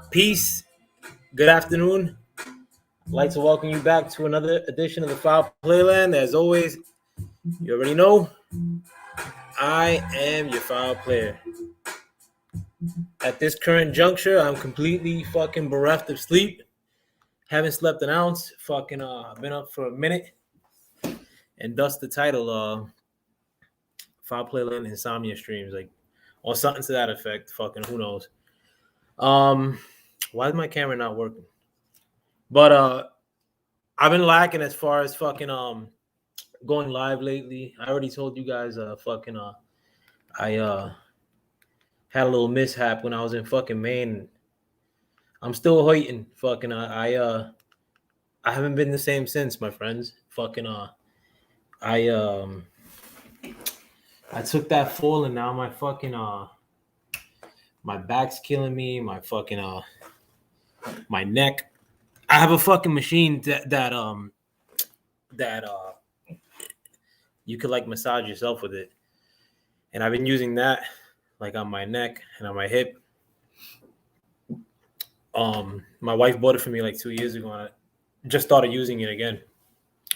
Peace. Good afternoon. I'd like to welcome you back to another edition of the FoulPlay-Land. As always, you already know, I am your foul player. At this current juncture, I'm completely fucking bereft of sleep. Haven't slept an ounce. Fucking I've been up for a minute. And thus the title, FoulPlay-Land Insomnia streams, like, or something to that effect. Fucking who knows. Why is my camera not working? But I've been lacking as far as fucking going live lately. I already told you guys I had a little mishap when I was in fucking Maine. I'm still waiting. Fucking I haven't been the same since, my friends. Fucking I took that fall and now my fucking my back's killing me, my fucking my neck. I have a fucking machine that you could like massage yourself with it. And I've been using that like on my neck and on my hip. My wife bought it for me like 2 years ago and I just started using it again.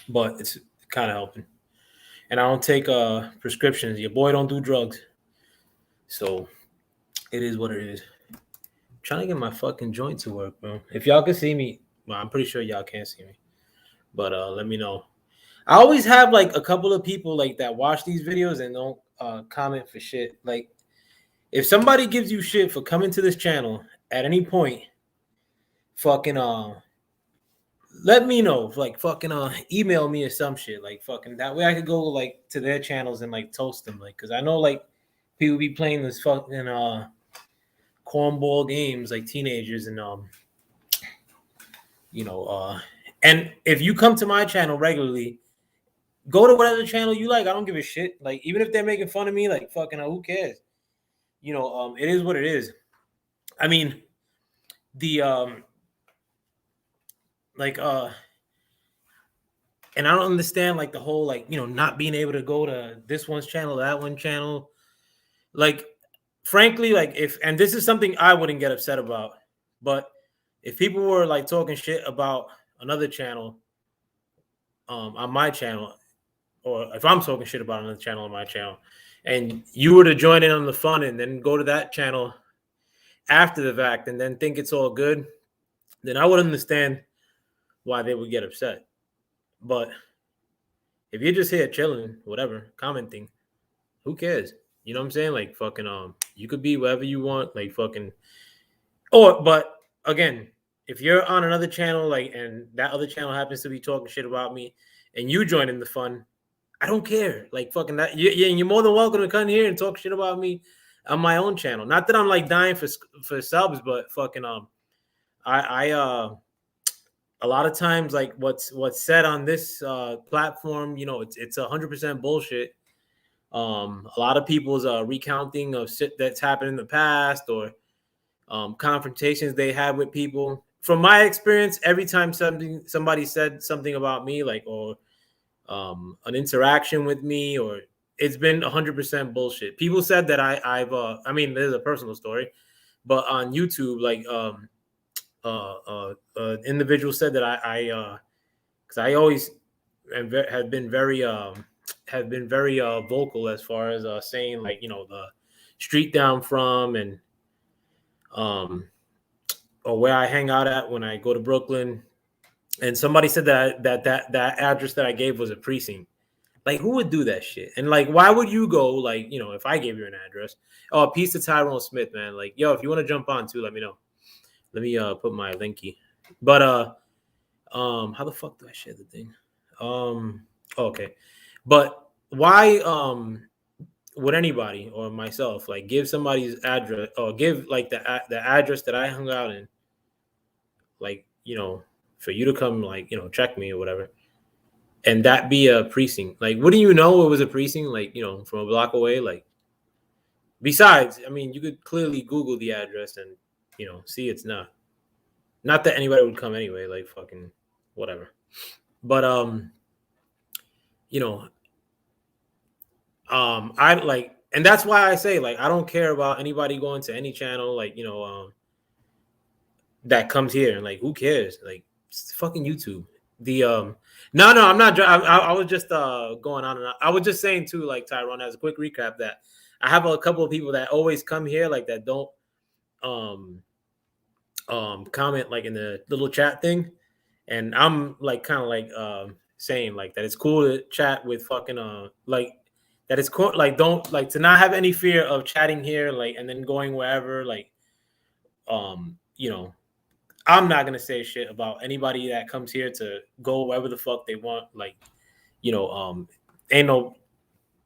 But it's kind of helping. And I don't take prescriptions. Your boy don't do drugs. So it is what it is. I'm trying to get my fucking joint to work, bro. If y'all can see me, well, I'm pretty sure y'all can't see me. But let me know. I always have like a couple of people like that watch these videos and don't comment for shit. Like if somebody gives you shit for coming to this channel at any point, fucking let me know. Like fucking email me or some shit. Like fucking that way I could go like to their channels and like toast them. Like because I know like people be playing this fucking cornball games like teenagers and and if you come to my channel regularly, go to whatever channel you like. I don't give a shit. Like even if they're making fun of me, like fucking who cares? It is what it is. I mean, the and I don't understand like the whole like not being able to go to this one's channel, that one channel. Like frankly, like and this is something I wouldn't get upset about, but if people were like talking shit about another channel on my channel, or if I'm talking shit about another channel on my channel, and you were to join in on the fun and then go to that channel after the fact and then think it's all good, then I would understand why they would get upset. But if you're just here chilling, whatever, commenting, who cares? You know what I'm saying? Like fucking you could be wherever you want, like fucking but again, if you're on another channel, like and that other channel happens to be talking shit about me and you join in the fun, I don't care. Like fucking that you're more than welcome to come here and talk shit about me on my own channel. Not that I'm like dying for subs, but fucking I a lot of times like what's said on this platform, you know, it's 100% bullshit. A lot of people's recounting of shit that's happened in the past or confrontations they had with people. From my experience, every time somebody said something about me, like or an interaction with me, or it's been 100% bullshit. People said that I mean, there's a personal story, but on YouTube, like individual said that because I always have been very vocal as far as saying like, you know, the street down from and um or where I hang out at when I go to Brooklyn. And somebody said that address that I gave was a precinct. Like, who would do that shit? And like, why would you go? Like, you know, if I gave you an address, oh, peace to Tyrone Smith, man. Like, yo, if you want to jump on too, let me know. Let me put my linky. But how the fuck do I share the thing? Okay. But why would anybody or myself like give somebody's address or give like the address that I hung out in, like, you know, for you to come like, you know, check me or whatever, and that be a precinct? Like, wouldn't you know it was a precinct, like, you know, from a block away? Like, besides, I mean, you could clearly Google the address and, you know, see it's not. Not that anybody would come anyway, like fucking whatever. But you know, I like, and that's why I say like I don't care about anybody going to any channel, like, you know, that comes here and like who cares? Like, it's fucking YouTube. The no, I'm not. I was just going on and on. I was just saying too, like Tyrone, as a quick recap, that I have a couple of people that always come here, like that don't um comment like in the little chat thing, and I'm like kind of like saying like that it's cool to chat with fucking like that it's cool, like don't like to not have any fear of chatting here, like, and then going wherever, like you know, I'm not gonna say shit about anybody that comes here to go wherever the fuck they want, like, you know, ain't no,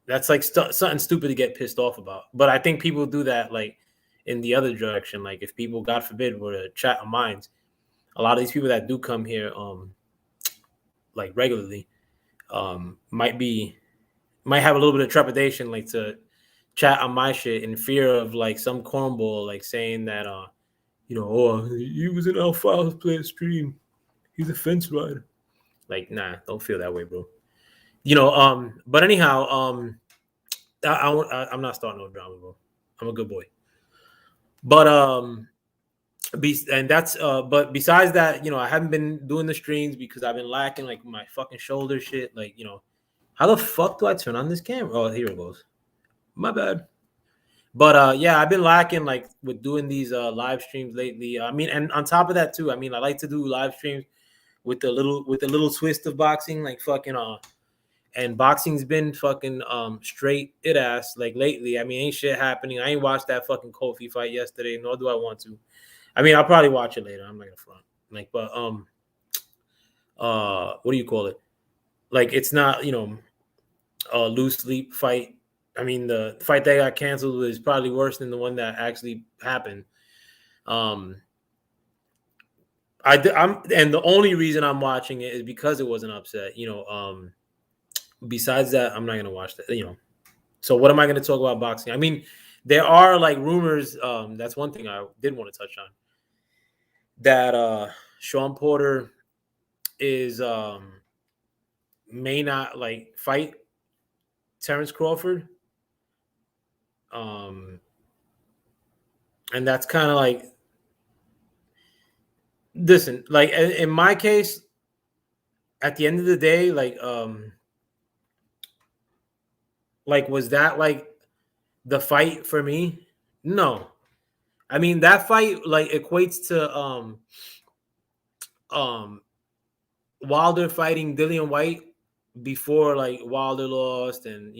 that's like something stupid to get pissed off about. But I think people do that like in the other direction, like if people, God forbid, were to chat on minds, a lot of these people that do come here like regularly might have a little bit of trepidation, like to chat on my shit in fear of like some cornball like saying that you know, oh, he was in our files playing stream, he's a fence rider. Like, nah, don't feel that way, bro. You know, but anyhow, I'm not starting no drama, bro. I'm a good boy. But and that's but besides that, you know, I haven't been doing the streams because I've been lacking like my fucking shoulder shit. Like, you know, how the fuck do I turn on this camera? Oh, here it goes. My bad. But yeah, I've been lacking like with doing these live streams lately. I mean, and on top of that too, I mean, I like to do live streams with the little twist of boxing, like fucking and boxing's been fucking straight it ass like lately. I mean, ain't shit happening. I ain't watched that fucking Kofi fight yesterday, nor do I want to. I mean, I'll probably watch it later. I'm not gonna front. Like, but what do you call it? Like, it's not, you know, a loose sleep fight. I mean, the fight that got canceled is probably worse than the one that actually happened. I'm and the only reason I'm watching it is because it was an upset. You know, besides that, I'm not gonna watch that. You know, so what am I gonna talk about boxing? I mean, there are like rumors. That's one thing I did want to touch on. That Sean Porter is may not like fight Terrence Crawford. And that's kind of like, listen, like in my case, at the end of the day, like was that like The fight for me, no. I mean that fight like equates to um Wilder fighting Dillian White before like Wilder lost, and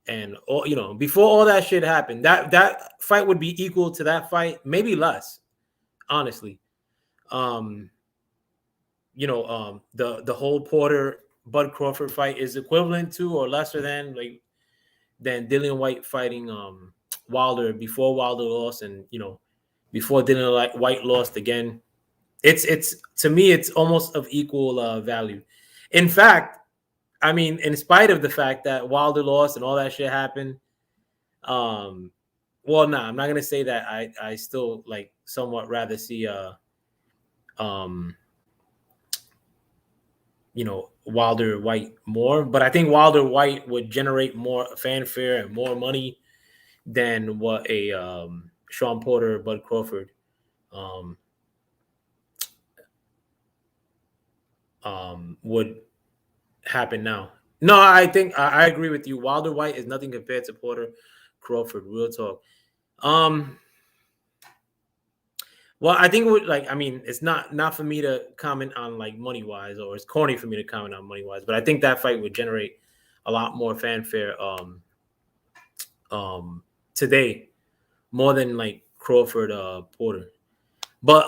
and all, before all that shit happened. That fight would be equal to that fight, maybe less, honestly. Um, the whole Porter Bud Crawford fight is equivalent to or lesser than Dillian White fighting Wilder before Wilder lost, and before Dillian White lost again. It's to me it's almost of equal value. In fact, I mean, in spite of the fact that Wilder lost and all that shit happened, well, nah, I'm not gonna say that. I still like somewhat rather see um Wilder White more, but I think Wilder White would generate more fanfare and more money than what a Sean Porter Bud Crawford um would happen now. No, I think I agree with you. Wilder White is nothing compared to Porter Crawford. Real talk. Um, well, I think I mean, it's not for me to comment on like money wise, or it's corny for me to comment on money wise. But I think that fight would generate a lot more fanfare today, more than like Crawford Porter. But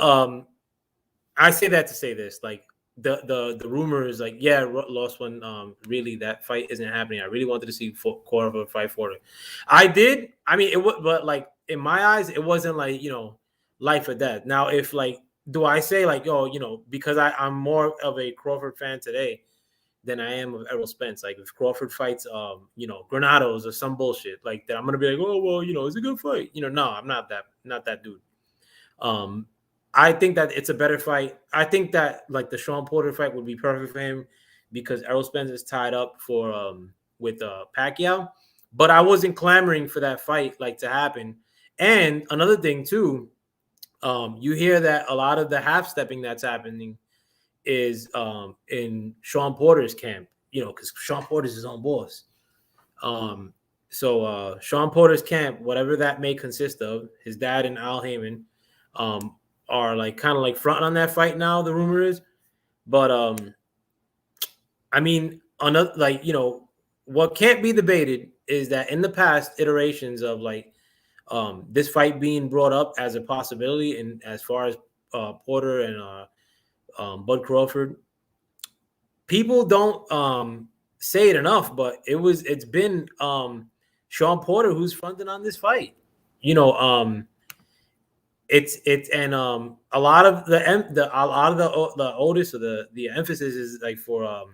I say that to say this, like the rumor is like, yeah, lost one. Really, that fight isn't happening. I really wanted to see Crawford fight for it. I did. I mean, it would, but like in my eyes, it wasn't like life or death. Now, if like, do I say like, because I'm more of a Crawford fan today than I am of Errol Spence. Like if Crawford fights, Granados or some bullshit like that, I'm gonna be like, oh well, it's a good fight. No, I'm not that dude. Um, I think that it's a better fight. I think that like the Sean Porter fight would be perfect for him because Errol Spence is tied up for with Pacquiao. But I wasn't clamoring for that fight like to happen. And another thing too, you hear that a lot of the half stepping that's happening is in Sean Porter's camp. Because Sean Porter's his own boss. So Sean Porter's camp, whatever that may consist of, his dad and Al Heyman, are like kind of like fronting on that fight now. The rumor is, but I mean, another like what can't be debated is that in the past iterations of like this fight being brought up as a possibility, and as far as Porter and Bud Crawford, people don't say it enough, but it's been Sean Porter who's fronting on this fight. It's and a lot of the oldest or the emphasis is like for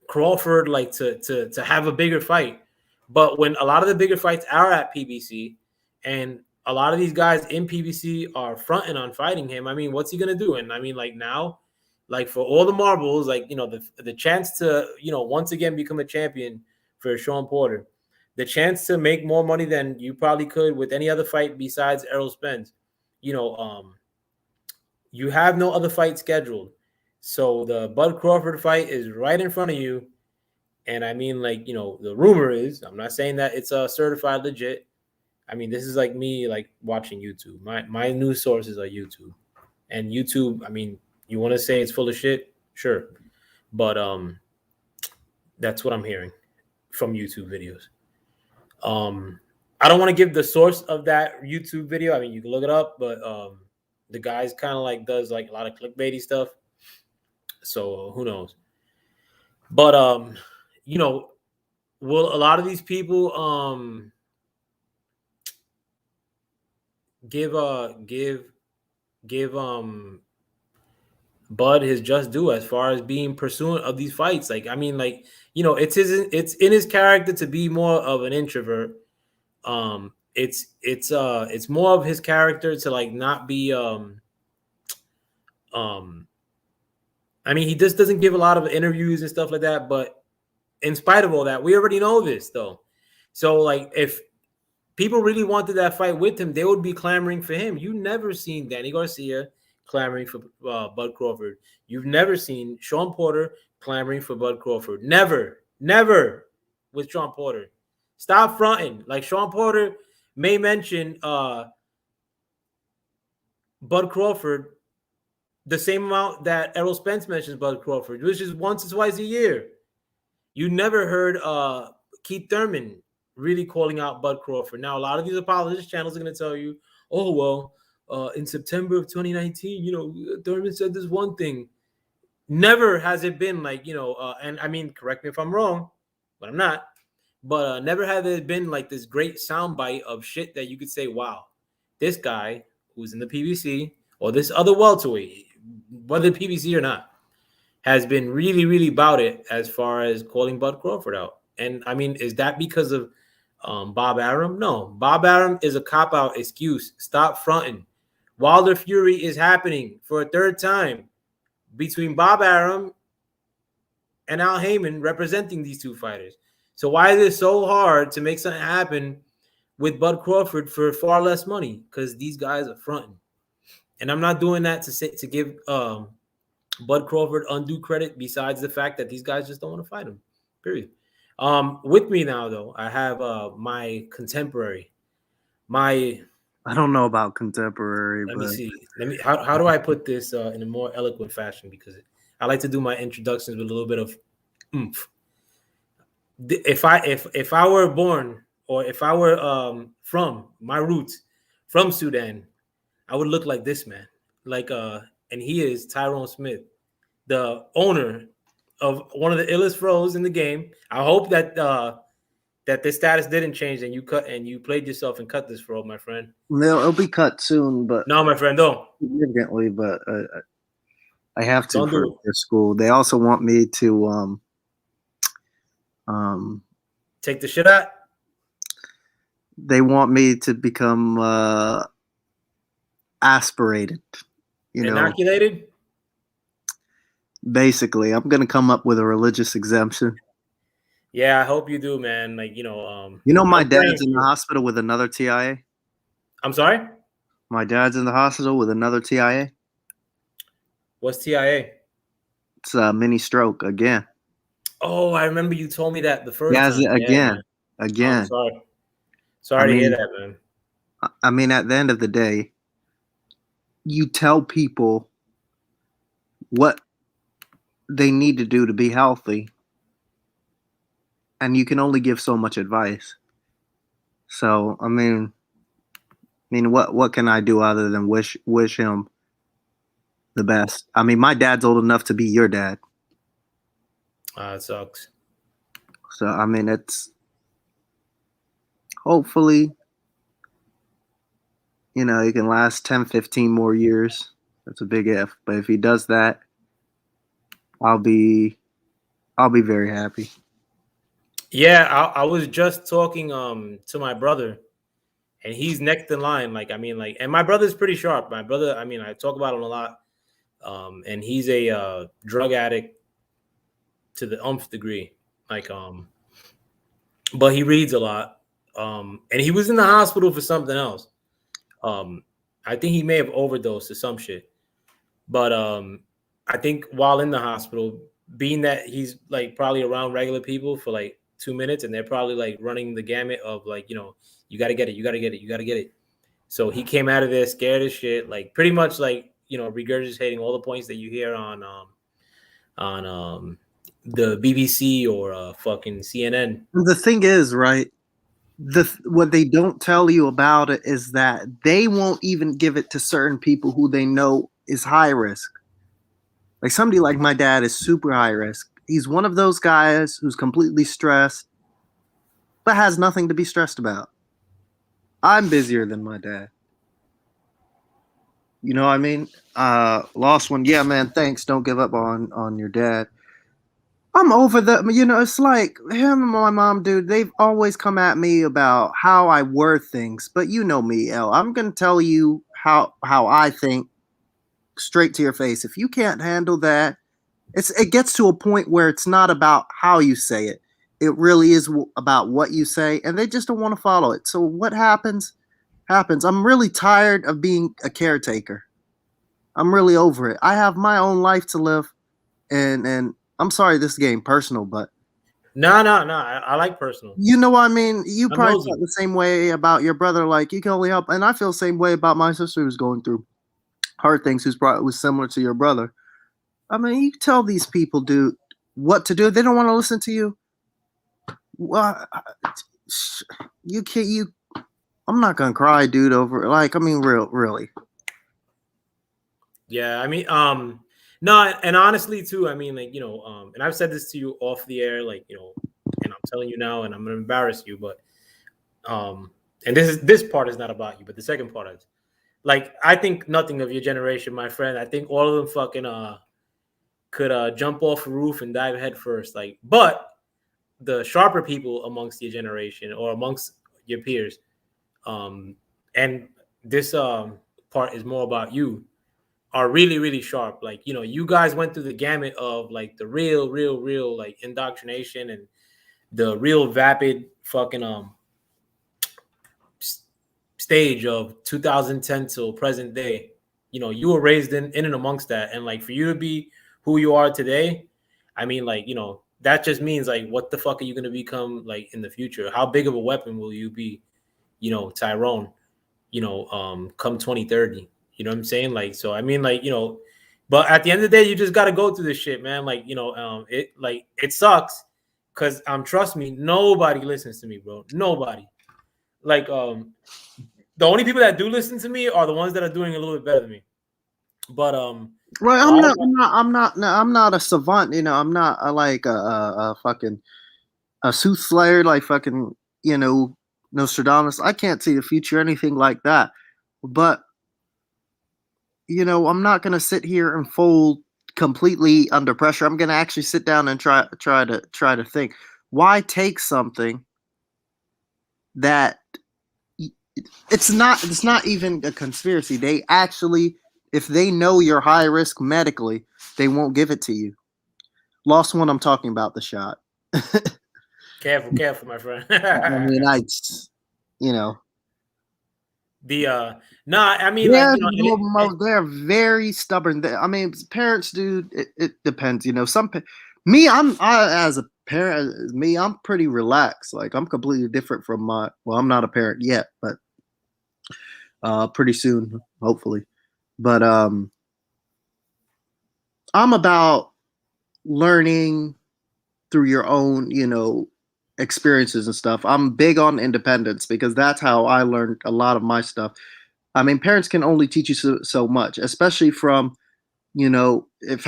Crawford like to have a bigger fight. But when a lot of the bigger fights are at PBC and a lot of these guys in PBC are fronting on fighting him, I mean, what's he gonna do? And I mean, like now, like for all the marbles, like the chance to once again become a champion for Sean Porter, the chance to make more money than you probably could with any other fight besides Errol Spence, you have no other fight scheduled. So the Bud Crawford fight is right in front of you. And I mean, like, the rumor is, I'm not saying that it's a certified legit. I mean, this is like me, like watching YouTube. My news sources are YouTube. And YouTube, I mean, you want to say it's full of shit? Sure. But that's what I'm hearing from YouTube videos. I don't want to give the source of that YouTube video. I mean, you can look it up, but the guy's kind of like does like a lot of clickbaity stuff. So who knows? But will a lot of these people give Bud his just due as far as being pursuant of these fights? Like, I mean, like, it's in his character to be more of an introvert. It's more of his character to like not be I mean, he just doesn't give a lot of interviews and stuff like that, but in spite of all that, we already know this though. So like if people really wanted that fight with him, they would be clamoring for him. You've never seen Danny Garcia clamoring for Bud Crawford. You've never seen Sean Porter clamoring for Bud Crawford. Never. with Sean Porter. Stop fronting. Like Sean Porter may mention Bud Crawford the same amount that Errol Spence mentions Bud Crawford, which is once or twice a year. You never heard Keith Thurman really calling out Bud Crawford. Now, a lot of these apologist channels are going to tell you, oh, well, in September of 2019, Thurman said this one thing. Never has it been like, and I mean, correct me if I'm wrong, but I'm not. But never has it been like this great soundbite of shit that you could say, wow, this guy who's in the PBC or this other welterweight, whether PBC or not, has been really, really about it as far as calling Bud Crawford out. And I mean, is that because of Bob Arum? No, Bob Arum is a cop-out excuse. Stop fronting. Wilder Fury is happening for a third time between Bob Arum and Al Heyman representing these two fighters. So why is it so hard to make something happen with Bud Crawford for far less money? Because these guys are fronting. And I'm not doing that to give Bud Crawford undue credit, besides the fact that these guys just don't want to fight him. Period. With me now, though, I have my contemporary. I don't know about contemporary. Let me see. How do I put this in a more eloquent fashion? Because I like to do my introductions with a little bit of oomph. If I were born, or if I were from my roots from Sudan, I would look like this man. And he is Tyrone Smith, the owner of one of the illest throws in the game. I hope that that the status didn't change and you played yourself and cut this throw, my friend. No, it'll be cut soon, but no, my friend, don't significantly. But I have to for school. They also want me to take the shit out. They want me to become aspirated. Inoculated? Basically, I'm gonna come up with a religious exemption. Yeah, I hope you do, man. Like, my dad's in the hospital with another TIA. I'm sorry? My dad's in the hospital with another TIA. What's TIA? It's a mini stroke again. Oh, I remember you told me that the first time. Again. I'm sorry to hear that, man. I mean, at the end of the day, you tell people what they need to do to be healthy, and you can only give so much advice. So, I mean, what can I do other than wish him the best? I mean, my dad's old enough to be your dad. It sucks. So, I mean, it's hopefully, he can last 10, 15 more years. That's a big if. But if he does that, I'll be very happy. Yeah, I was just talking to my brother, and he's next in line. And my brother's pretty sharp. My brother, I talk about him a lot. And he's a drug addict to the nth degree. But he reads a lot. And he was in the hospital for something else. I think he may have overdosed or some shit. But I think while in the hospital, being that he's probably around regular people for 2 minutes, and they're probably running the gamut of you got to get it, you got to get it, you got to get it. So he came out of there scared as shit, pretty much regurgitating all the points that you hear on the BBC or fucking CNN. The thing is, right? What they don't tell you about it is that they won't even give it to certain people who they know is high risk. Like somebody like my dad is super high risk. He's one of those guys who's completely stressed, but has nothing to be stressed about. I'm busier than my dad. You know what I mean? Lost one. Yeah, man, thanks. Don't give up on your dad. I'm over it's like him and my mom, dude, they've always come at me about how I word things. But you know me, El. I'm going to tell you how I think straight to your face. If you can't handle that, it gets to a point where it's not about how you say it. It really is about what you say, and they just don't want to follow it. So what happens. I'm really tired of being a caretaker. I'm really over it. I have my own life to live, and I'm sorry this is getting personal, but No. I like personal. You know what I mean? You I'm probably nosy. felt the same way about your brother. Like you can only help, and I feel the same way about my sister who's going through hard things. Who's probably was similar to your brother. I mean, you tell these people, dude, what to do. They don't want to listen to you. Well, you can't. You. I'm not gonna cry, dude. Over like, I mean, really. Yeah, I mean, no, and honestly too, I mean, like, and I've said this to you off the air, like, and I'm telling you now, and I'm gonna embarrass you, but and this part is not about you, but the second part is like, I think nothing of your generation, my friend. I think all of them fucking could jump off a roof and dive head first, like, but the sharper people amongst your generation or amongst your peers, um, and this part is more about you, are really, really sharp. Like, you guys went through the gamut of like the real like indoctrination and the real vapid fucking stage of 2010 till present day. You were raised in and amongst that, and like for you to be who you are today, I mean, like, that just means like, what the fuck are you going to become like in the future? How big of a weapon will you be, Tyrone, come 2030? You know what I'm saying? Like, so I mean, like, but at the end of the day, you just got to go through this shit, man. Like, it sucks because trust me, nobody listens to me, bro. Nobody. Like, the only people that do listen to me are the ones that are doing a little bit better than me. But Right, I'm not a savant. I'm not like a fucking a soothsayer, like fucking Nostradamus. I can't see the future, anything like that. But I'm not gonna sit here and fold completely under pressure. I'm gonna actually sit down and try to think. Why take something that it's not even a conspiracy. They actually, if they know you're high risk medically, they won't give it to you. Lost one. I'm talking about the shot. careful, my friend. I mean, you know, nah, I mean, like, they're very stubborn. I mean, parents, dude. It depends. Me, as a parent, me, I'm pretty relaxed. Like I'm completely different from my. Well, I'm not a parent yet, but pretty soon, hopefully. But I'm about learning through your own, experiences and stuff. I'm big on independence because that's how I learned a lot of my stuff. I mean, parents can only teach you so much, especially from, if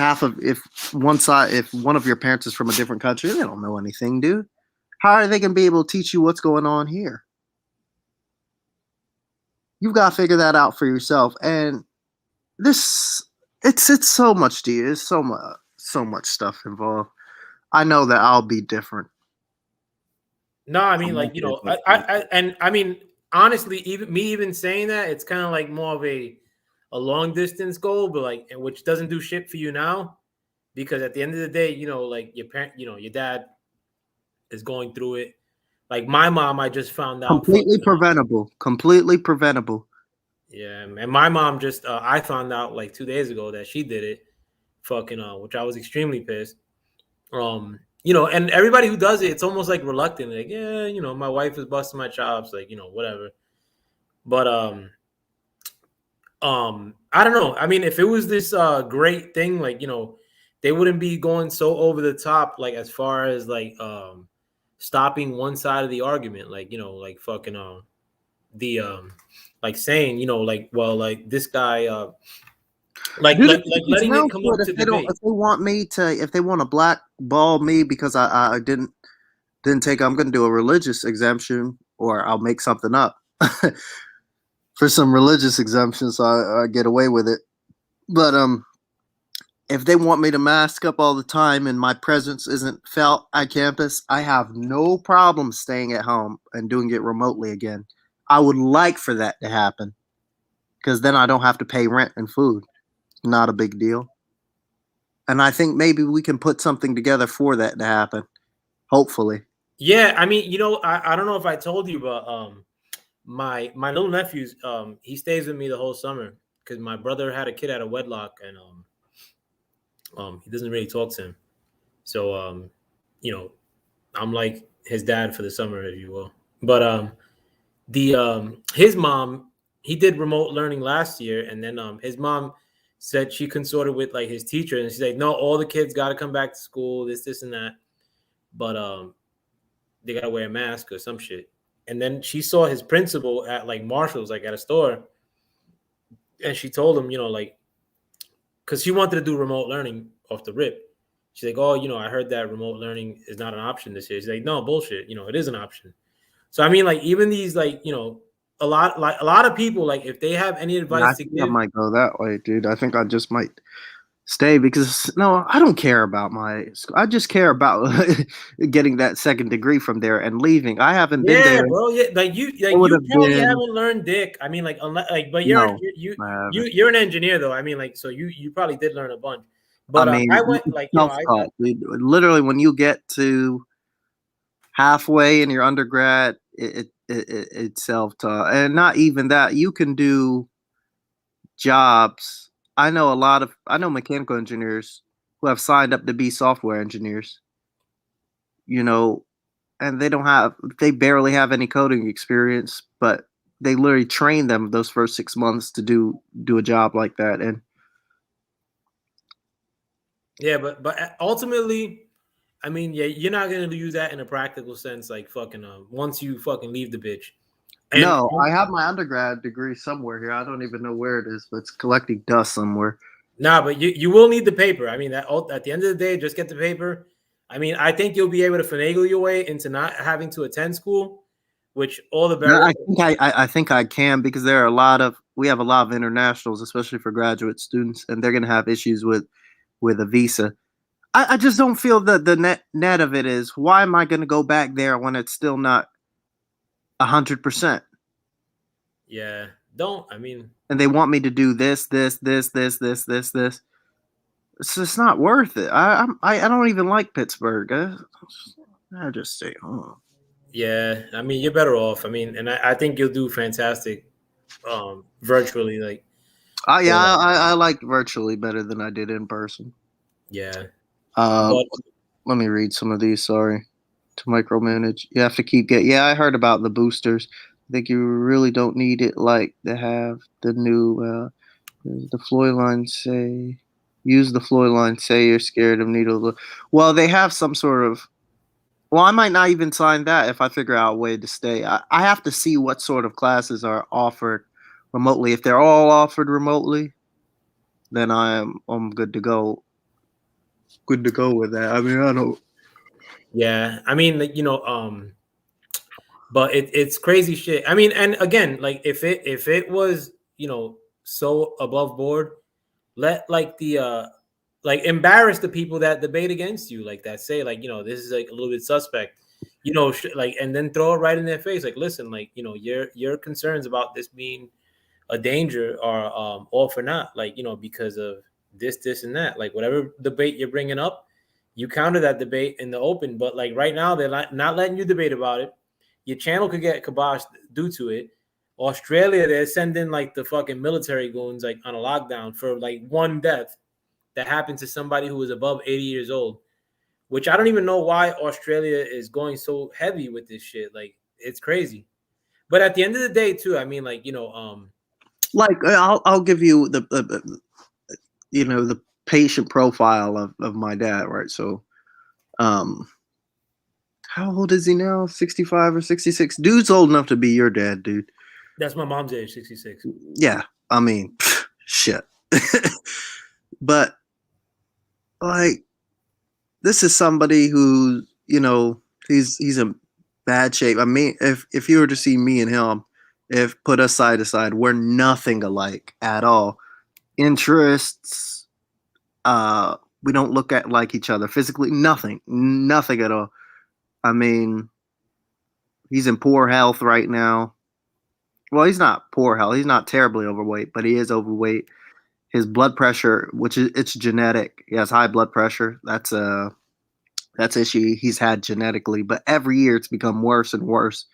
one of your parents is from a different country, they don't know anything, dude. How are they gonna be able to teach you what's going on here? You've got to figure that out for yourself. And this, it's so much, dude. There's so much stuff involved. I know that I'll be different. no, I mean, I'm like, not gonna take and I mean, honestly, even saying that, it's kind of like more of a long distance goal, but like, which doesn't do shit for you now, because at the end of the day, like your parent, your dad is going through it. Like my mom, I just found out. completely preventable. Completely preventable. Yeah, and my mom just I found out like 2 days ago that she did it, fucking which I was extremely pissed. And everybody who does it, it's almost like reluctant, like, yeah, my wife is busting my chops, like, whatever. But I don't know. I mean, if it was this great thing, like, they wouldn't be going so over the top, like as far as like stopping one side of the argument, like, like fucking the like saying, like, well, like this guy like Do the like parents letting now it come for up it to if they don't debate. if they want to blackball me because I didn't take, I'm gonna do a religious exemption or I'll make something up for some religious exemption so I get away with it. But if they want me to mask up all the time and my presence isn't felt at campus, I have no problem staying at home and doing it remotely again. I would like for that to happen because then I don't have to pay rent and food. Not a big deal. And I think maybe we can put something together for that to happen. Hopefully. Yeah, I mean, I don't know if I told you, but my little nephew's he stays with me the whole summer because my brother had a kid out of wedlock, and he doesn't really talk to him. So you know I'm like his dad for the summer, if you will. But the his mom, he did remote learning last year, and then his mom said she consorted with like his teacher, and she's like, no, all the kids got to come back to school, this and that, but they got to wear a mask or some shit. And then she saw his principal at like Marshall's, like at a store, and she told him, like, because she wanted to do remote learning off the rip. She's like, oh, I heard that remote learning is not an option this year. She's like, no, bullshit. It is an option. So I mean, like, even these, like, a lot of people, like, if they have any Yeah, I advice to think I give, might go that way, dude. I think I just might stay because no, I don't care about my school. I just care about getting that second degree from there and leaving. I haven't been yeah, there. bro, yeah, like It would you have probably been haven't learned dick. I mean, like, unless, like, but no, I haven't. you're an engineer though. I mean, like, so you probably did learn a bunch. I But I mean, went it's like, I self-taught, dude. Literally, when you get to halfway in your undergrad, it's self-taught, and not even that. You can do jobs. I know mechanical engineers who have signed up to be software engineers. You know, and they barely have any coding experience, but they literally train them those first 6 months to do a job like that. And yeah, but ultimately, I mean, yeah, you're not gonna use that in a practical sense, like fucking once you fucking leave the bitch. And no, I have my undergrad degree somewhere here. I don't even know where it is, but it's collecting dust somewhere. nah, but you will need the paper. I mean, that at the end of the day, just get the paper. I mean, I think you'll be able to finagle your way into not having to attend school, which all the Yeah, better. I think I can because we have a lot of internationals, especially for graduate students, and they're gonna have issues with a visa. I just don't feel that the net of it is why am I gonna go back there when it's still not 100%? Yeah, don't. I mean, And they want me to do this. It's just not worth it. I don't even like Pittsburgh. I just stay home. yeah, I mean, you're better off. I mean, and I think you'll do fantastic, virtually. Like, Yeah, but, I liked virtually better than I did in person. yeah, Uh, but Let me read some of these. Sorry to micromanage. You have to keep get. Yeah, I heard about the boosters. I think you really don't need it. Like they have the new the Floyd line say. Use the Floyd line. Say you're scared of needle. Well, they have some sort of. Well, I might not even sign that if I figure out a way to stay. I have to see what sort of classes are offered remotely. If they're all offered remotely, then I'm good to go. Good to go with that. I mean, I don't. yeah, I mean, like, but it's crazy shit. I mean, and again, like, if it was, so above board, let like the like embarrass the people that debate against you, like that say, like, this is like a little bit suspect, like, and then throw it right in their face, like, listen, like, your concerns about this being a danger are all for naught, like, because of this and that, like, whatever debate you're bringing up, you counter that debate in the open. But like right now, they're not letting you debate about it. Your channel could get kiboshed due to it. Australia, they're sending like the fucking military goons like on a lockdown for like one death that happened to somebody who was above 80 years old, which I don't even know why Australia is going so heavy with this shit. Like, it's crazy. But at the end of the day, too, I mean, like, Like I'll give you the patient profile of my dad, right? So, um, how old is he now? 65 or 66? Dude's old enough to be your dad, dude. that's my mom's age, 66. Yeah, I mean, shit. But like, this is somebody who he's in bad shape. I mean, if you were to see me and him, if put us side to side, we're nothing alike at all. Interests, we don't look at like each other physically. Nothing at all. I mean, he's in poor health right now. Well, he's not poor health. He's not terribly overweight, but he is overweight. His blood pressure, which is it's genetic. He has high blood pressure. That's issue he's had genetically, but every year it's become worse and worse.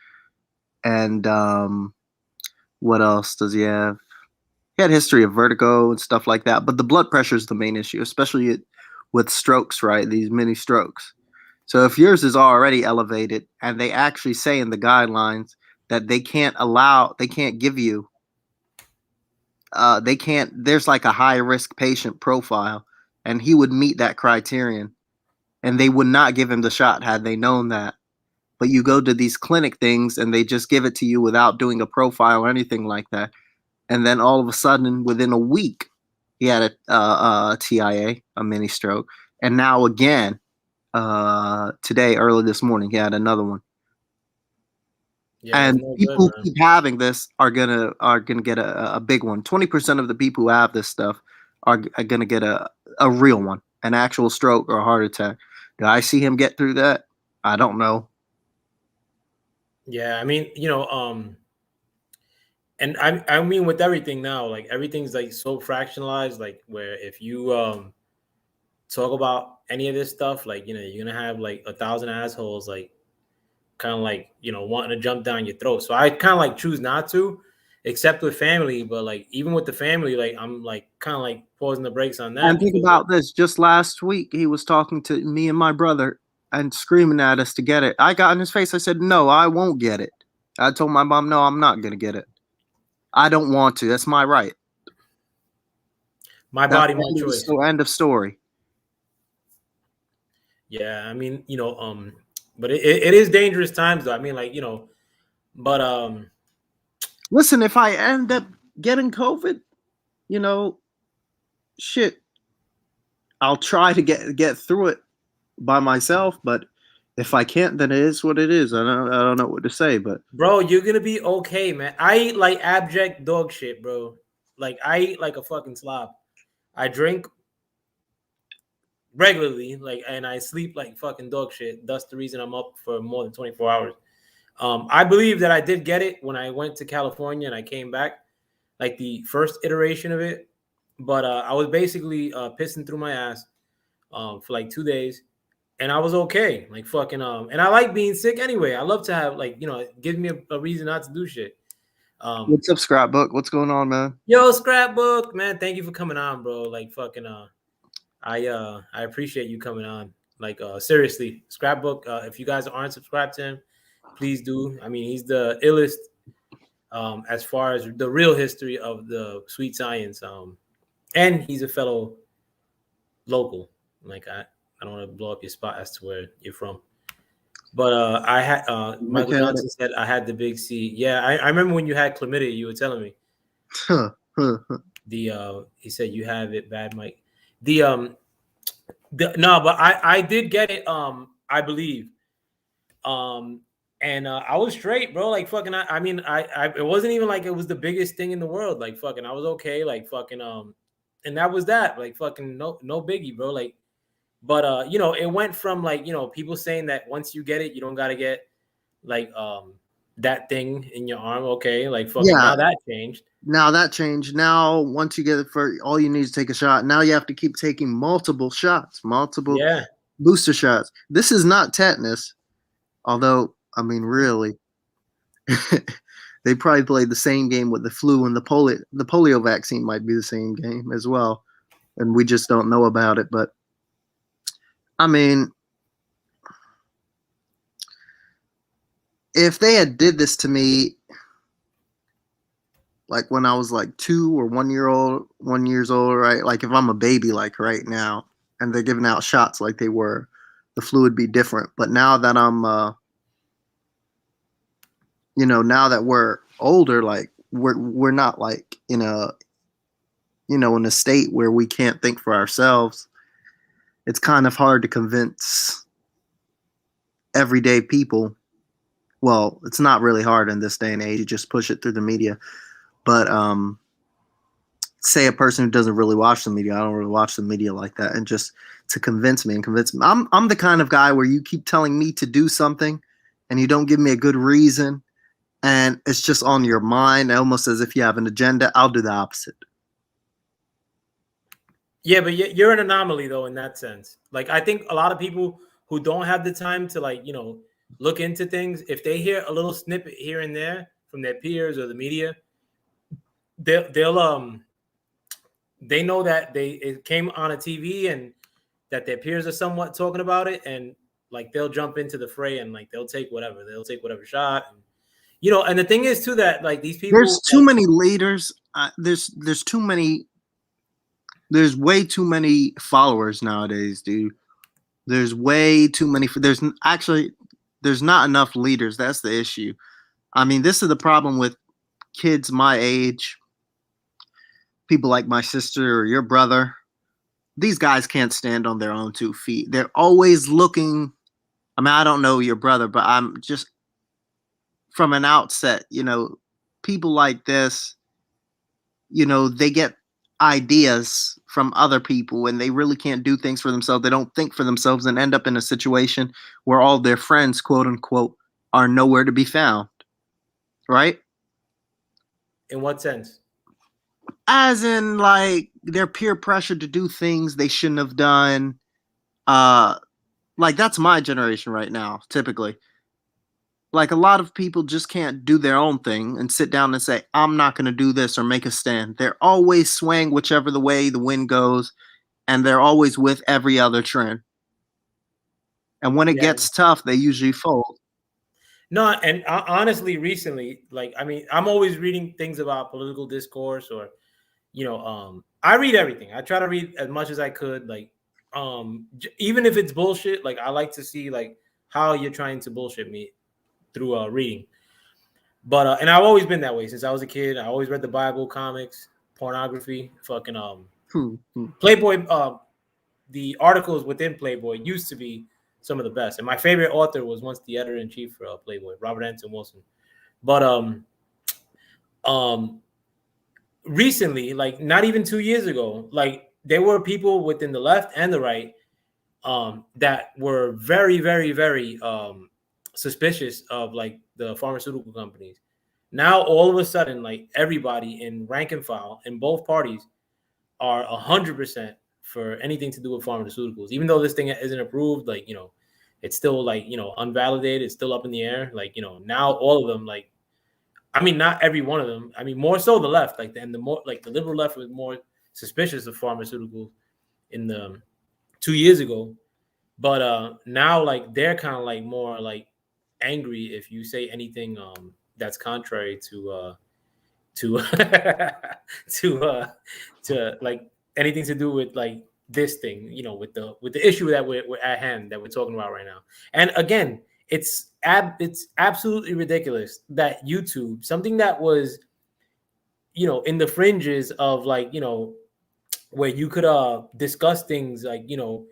And what else does he have? He had a history of vertigo and stuff like that, but the blood pressure is the main issue, especially with strokes, right? These mini strokes. So if yours is already elevated, and they actually say in the guidelines that they can't give you, they can't. There's like a high risk patient profile, and he would meet that criterion, and they would not give him the shot had they known that. But you go to these clinic things, and they just give it to you without doing a profile or anything like that, and then all of a sudden, within a week, he had a TIA, a mini stroke, and now again, today, early this morning, he had another one. Yeah, it's And no people good, who man. keep having this are gonna get a big one. 20% of the people who have this stuff are gonna get a real one, an actual stroke or a heart attack. Do I see him get through that? I don't know. Yeah, I mean, and I mean with everything now, like everything's like so fractionalized, like where if you talk about any of this stuff, like you're gonna have like 1,000 assholes, like kind of like wanting to jump down your throat. So I kind of like choose not to, except with family. But like even with the family, like I'm like kind of like pausing the brakes on And that think because about this. Just last week, he was talking to me and my brother and screaming at us to get it. I got in his face. I said, "No, I won't get it." I told my mom, "No, I'm not gonna get it. I don't want to. That's my right. my That's body, the my choice. end of story." Yeah, I mean, but it is dangerous times though. I mean, like but Listen, if I end up getting COVID, you know, shit, I'll try to get through it by myself. But if I can't, then it is what it is. I don't know what to say. But bro, you're gonna be okay, man. I eat like abject dog shit, bro. Like I eat like a fucking slob. I drink regularly, like, and I sleep like fucking dog shit. That's the reason I'm up for more than 24 hours. I believe that I did get it when I went to California and I came back, like the first iteration of it. But I was basically pissing through my ass for like 2 days, and I was okay. Like fucking and I like being sick anyway. I love to have like it gives me a reason not to do shit. what's up, Scrapbook? What's going on, man? Yo, Scrapbook, man, thank you for coming on, bro. Like fucking I appreciate you coming on. Like seriously, Scrapbook, if you guys aren't subscribed to him, please do. I mean, he's the illest as far as the real history of the sweet science. And he's a fellow local. Like I don't want to blow up your spot as to where you're from. But I had Look Michael at Johnson said I had the big C. Yeah, I remember when you had chlamydia, you were telling me. it. He said you have it bad, Mike. The no, but I did get it, I believe. Um and I was straight, bro. Like fucking I mean I it wasn't even like it was the biggest thing in the world. Like fucking I was okay, like fucking and that was that. Like fucking no biggie, bro. Like but it went from like, people saying that once you get it, you don't gotta get like that thing in your arm, okay? Like fucking Yeah. now that changed. Now that changed. Now once you get it for all you need to take a shot. Now you have to keep taking multiple shots, multiple Yeah. booster shots. This is not tetanus, although I mean really. They probably played the same game with the flu and the polio. The polio vaccine might be the same game as well, and we just don't know about it. But I mean, if they had did this to me, like when I was like 1 years old, right? Like if I'm a baby, like right now, and they're giving out shots like they were, the flu would be different. But now that I'm, now that we're older, like we're not like in a state where we can't think for ourselves. It's kind of hard to convince everyday people. Well, it's not really hard in this day and age. You just push it through the media. But say a person who doesn't really watch the media, I don't really watch the media like that, and just to convince me. I'm the kind of guy where you keep telling me to do something and you don't give me a good reason, and it's just on your mind, almost as if you have an agenda. I'll do the opposite. Yeah, but you're an anomaly though in that sense. Like I think a lot of people who don't have the time to like, look into things, if they hear a little snippet here and there from their peers or the media, they'll they know that it came on a TV and that their peers are somewhat talking about it, and like they'll jump into the fray and like they'll take whatever shot. And, you know, and the thing is too that like these people, there's too many leaders. There's too many. There's way too many followers nowadays, dude. There's way too many. There's not enough leaders. That's the issue. I mean, this is the problem with kids my age, people like my sister or your brother. These guys can't stand on their own 2 feet. They're always looking. I mean, I don't know your brother, but I'm just from an outset, you know, people like this, you know, they get ideas from other people and they really can't do things for themselves. They don't think for themselves and end up in a situation where all their friends, quote unquote, are nowhere to be found. Right? In what sense? As in, like, they're peer pressured to do things they shouldn't have done. Like, that's my generation right now, typically. Like, a lot of people just can't do their own thing and sit down and say, I'm not going to do this or make a stand. They're always swaying whichever the way the wind goes, and they're always with every other trend. And when it gets tough, they usually fold. No, and honestly, recently, like, I mean, I'm always reading things about political discourse or, you know, I read everything. I try to read as much as I could. Like, even if it's bullshit, like I like to see like how you're trying to bullshit me through reading. But and I've always been that way since I was a kid. I always read the Bible, comics, pornography, fucking Playboy. The articles within Playboy used to be some of the best, and my favorite author was once the editor-in-chief for Playboy, Robert Anton Wilson. But recently, like not even 2 years ago, like there were people within the left and the right that were very, very, very suspicious of like the pharmaceutical companies. Now all of a sudden, like everybody in rank and file in both parties are 100% for anything to do with pharmaceuticals, even though this thing isn't approved. Like, you know, it's still like, you know, unvalidated. It's still up in the air. Like, you know, now all of them, like, I mean, not every one of them. I mean, more so the left, like, and the more like the liberal left was more suspicious of pharmaceuticals in the 2 years ago. But now, like, they're kind of like more like angry if you say anything that's contrary to to like anything to do with like this thing, you know, with the issue that we're at hand that we're talking about right now. And again, it's absolutely ridiculous that YouTube, something that was, you know, in the fringes of like, you know, where you could discuss things like, you know,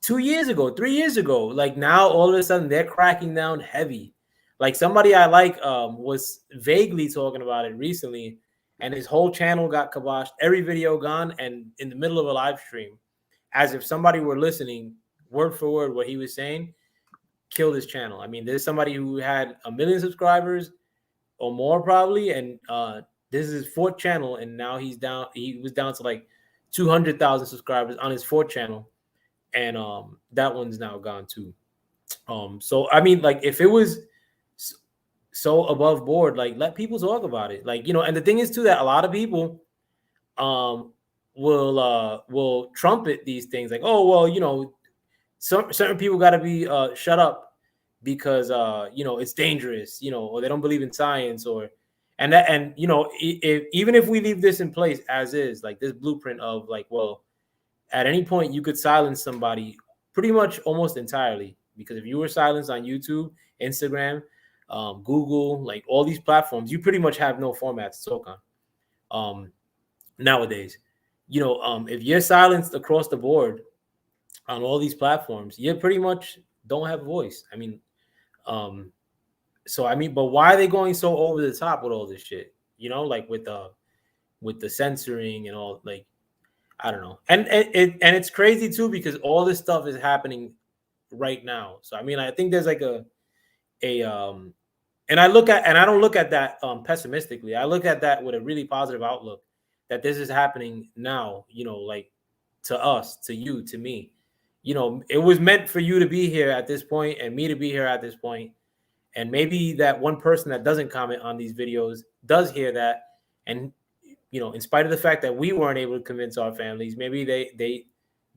2 years ago, 3 years ago, like now all of a sudden they're cracking down heavy. Like somebody I like was vaguely talking about it recently, and his whole channel got kiboshed, every video gone, and in the middle of a live stream, as if somebody were listening word for word what he was saying, killed his channel. I mean, there's somebody who had 1 million subscribers or more probably, and this is his 4th channel, and now he was down to like 200,000 subscribers on his 4th channel, and that one's now gone too. So I mean, like if it was so above board, like let people talk about it, like, you know. And the thing is too that a lot of people will trumpet these things like, oh well, you know, certain people got to be shut up because you know, it's dangerous, you know, or they don't believe in science, or and you know, even if we leave this in place as is, like this blueprint of like, well, at any point you could silence somebody pretty much almost entirely, because if you were silenced on YouTube, Instagram, Google, like all these platforms, you pretty much have no format to talk on nowadays. You know, if you're silenced across the board on all these platforms, you pretty much don't have a voice. I mean, so I mean, but why are they going so over the top with all this shit? You know, like with the censoring and all, like, I don't know. And it's crazy too, because all this stuff is happening right now. So I mean, I think there's like and I don't look at that pessimistically. I look at that with a really positive outlook, that this is happening now, you know, like to us, to you, to me. You know, it was meant for you to be here at this point and me to be here at this point. And maybe that one person that doesn't comment on these videos does hear that, and you know, in spite of the fact that we weren't able to convince our families, maybe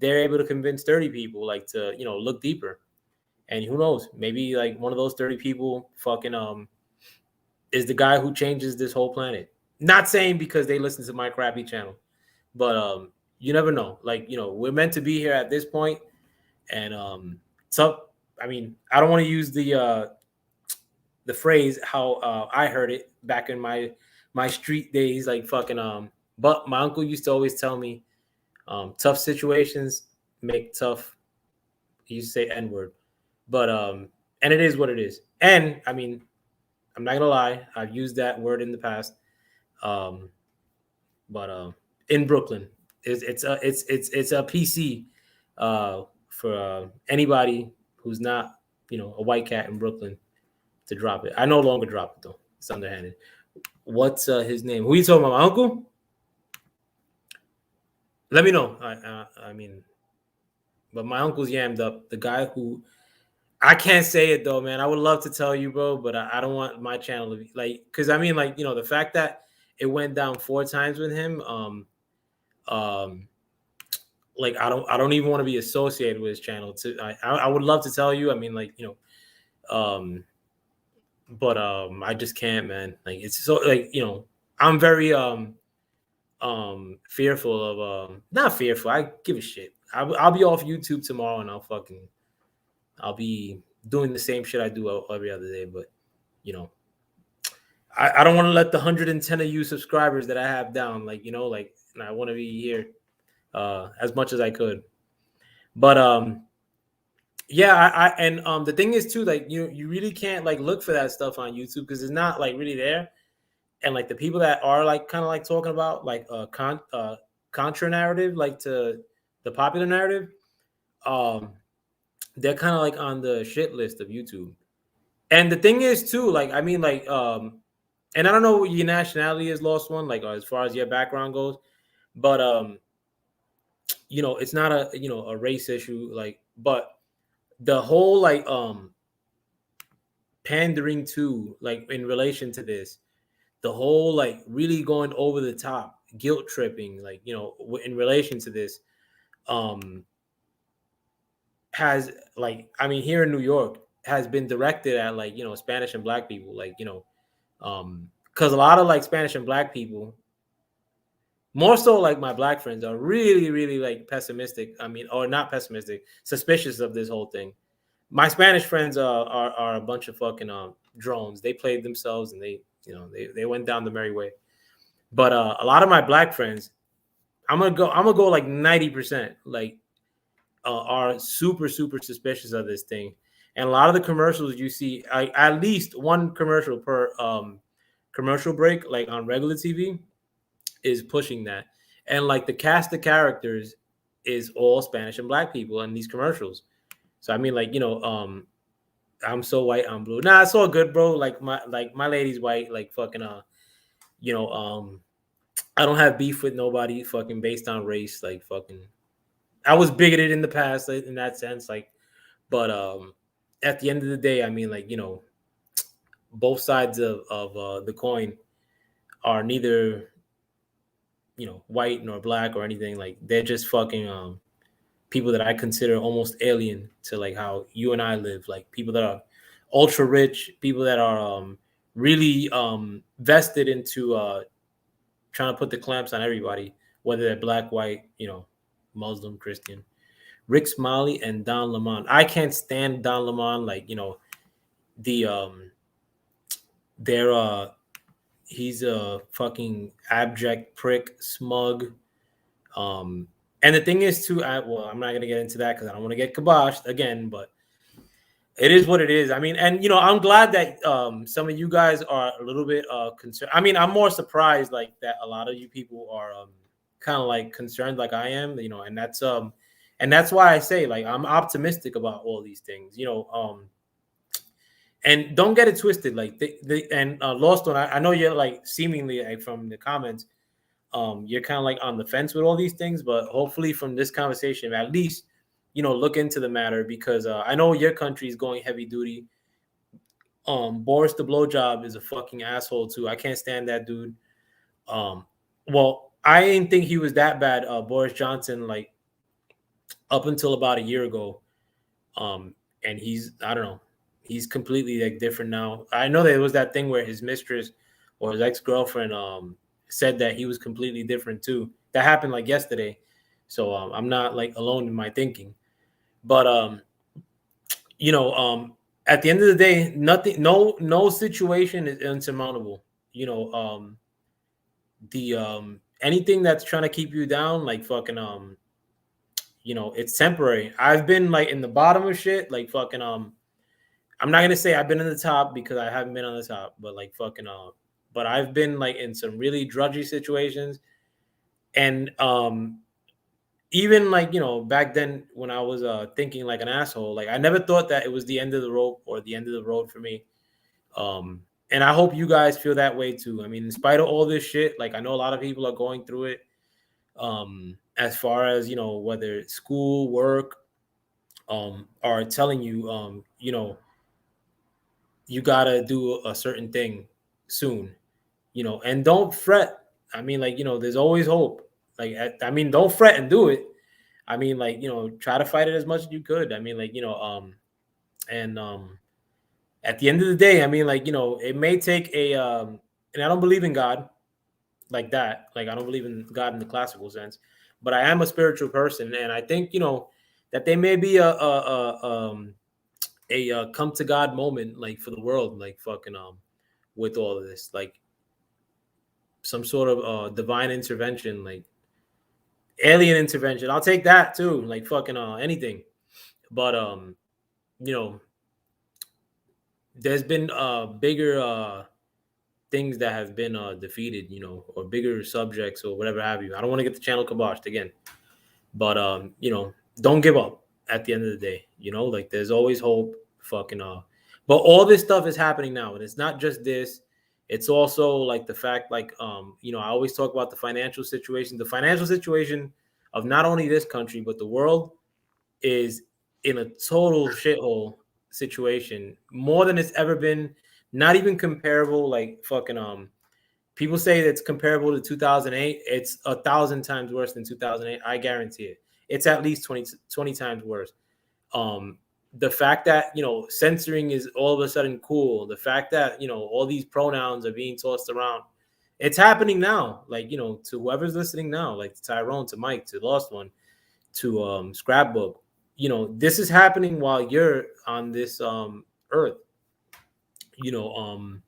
they're able to convince 30 people like to, you know, look deeper. And who knows, maybe like one of those 30 people fucking is the guy who changes this whole planet. Not saying because they listen to my crappy channel, but you never know. Like, you know, we're meant to be here at this point, and so I mean, I don't want to use the phrase how I heard it back in my street days, like fucking but my uncle used to always tell me, tough situations make tough. He used to say N word, but and it is what it is. And I mean, I'm not gonna lie, I've used that word in the past. Um, but in Brooklyn, it's a PC for anybody who's not, you know, a white cat in Brooklyn to drop it. I no longer drop it though. It's underhanded. What's his name? Who you talking about? My uncle? Let me know. I mean, but my uncle's yammed up. The guy who I can't say it though, man. I would love to tell you, bro, but I don't want my channel to be like, because I mean, like, you know, the fact that it went down 4 times with him, um, like I don't even want to be associated with his channel. I would love to tell you. I mean, like, you know, but I just can't, man. Like, it's so, like, you know, I'm very fearful of not fearful. I give a shit. I'll be off YouTube tomorrow, and I'll be doing the same shit I do every other day. But, you know, I don't want to let the 110 of you subscribers that I have down. Like, you know, like, and I want to be here as much as I could. But yeah, and the thing is too, like, you really can't like look for that stuff on YouTube because it's not like really there. And like the people that are like kind of like talking about like contra narrative, like to the popular narrative, um, they're kind of like on the shit list of YouTube. And the thing is too, like, I mean, like, and I don't know what your nationality is, Lost One, like as far as your background goes, but you know, it's not a, you know, a race issue, like, but the whole like pandering to, like, in relation to this, the whole like really going over the top, guilt tripping, like, you know, in relation to this, um has, like, I mean, here in New York has been directed at, like, you know, Spanish and black people, like, you know, because a lot of like Spanish and black people, more so like my black friends, are really really like pessimistic, I mean, or not pessimistic, suspicious of this whole thing. My Spanish friends are a bunch of fucking drones. They played themselves, and they, you know, they went down the merry way. But a lot of my black friends, I'm gonna go like 90%, like are super super suspicious of this thing. And a lot of the commercials you see, at least one commercial per commercial break, like on regular TV, is pushing that. And like the cast of characters is all Spanish and black people in these commercials. So I mean, like, you know, I'm so white, I'm blue. Nah, it's all good, bro. Like my lady's white, like fucking you know, I don't have beef with nobody fucking based on race. Like fucking I was bigoted in the past, like, in that sense, like, but at the end of the day, I mean, like, you know, both sides of the coin are neither, you know, white nor black or anything. Like, they're just fucking people that I consider almost alien to like how you and I live. Like people that are ultra rich, people that are really vested into trying to put the clamps on everybody, whether they're black, white, you know, Muslim, Christian. Rick Smiley and Don Lemon. I can't stand Don Lemon. Like, you know, the they're he's a fucking abject prick, smug. And the thing is too, well, I'm not gonna get into that because I don't want to get kiboshed again, but it is what it is. I mean, and you know, I'm glad that some of you guys are a little bit concerned. I mean, I'm more surprised like that a lot of you people are kind of like concerned like I am, you know, and that's why I say like I'm optimistic about all these things, you know. And don't get it twisted, like and Lost One, I know you're like seemingly like from the comments, you're kind of like on the fence with all these things, but hopefully from this conversation, at least, you know, look into the matter because I know your country is going heavy duty. Boris the blowjob is a fucking asshole too. I can't stand that dude. Well, I didn't think he was that bad. Boris Johnson, like up until about a year ago. And I don't know, he's completely like different now. I know there was that thing where his mistress or his ex-girlfriend said that he was completely different too. That happened like yesterday. So I'm not like alone in my thinking. But you know, at the end of the day, nothing, no situation is insurmountable. You know, the anything that's trying to keep you down, like fucking it's temporary. I've been like in the bottom of shit, like fucking I'm not gonna say I've been in the top because I haven't been on the top, but like fucking but I've been like in some really drudgy situations. And even like, back then when I was thinking like an asshole, like I never thought that it was the end of the rope or the end of the road for me. And I hope you guys feel that way too. I mean, in spite of all this shit, like I know a lot of people are going through it. As far as, whether it's school, work, are telling you, you gotta do a certain thing soon, and don't fret. I mean, like, there's always hope. Like, I mean, don't fret and do it. I mean, like, try to fight it as much as you could. I mean, like, and at the end of the day, I mean, like, it may take and I don't believe in God like that. Like, I don't believe in God in the classical sense, but I am a spiritual person, and I think, that there may be a come to God moment, like for the world, like fucking with all of this, like some sort of divine intervention, like alien intervention. I'll take that too, like fucking anything. But you know, there's been bigger things that have been defeated, or bigger subjects or whatever have you. I don't want to get the channel kiboshed again, but don't give up at the end of the day. Like there's always hope. Fucking but all this stuff is happening now, and it's not just this. It's also like the fact, like I always talk about the financial situation. The financial situation of not only this country but the world is in a total shithole situation, more than it's ever been. Not even comparable. Like fucking people say it's comparable to 2008. It's 1,000 times worse than 2008. I guarantee it. It's at least 20 times worse. Um, the fact that, censoring is all of a sudden cool. The fact that, all these pronouns are being tossed around. It's happening now. Like, to whoever's listening now, like to Tyrone, to Mike, to Lost One, to Scrapbook, this is happening while you're on this earth. You know,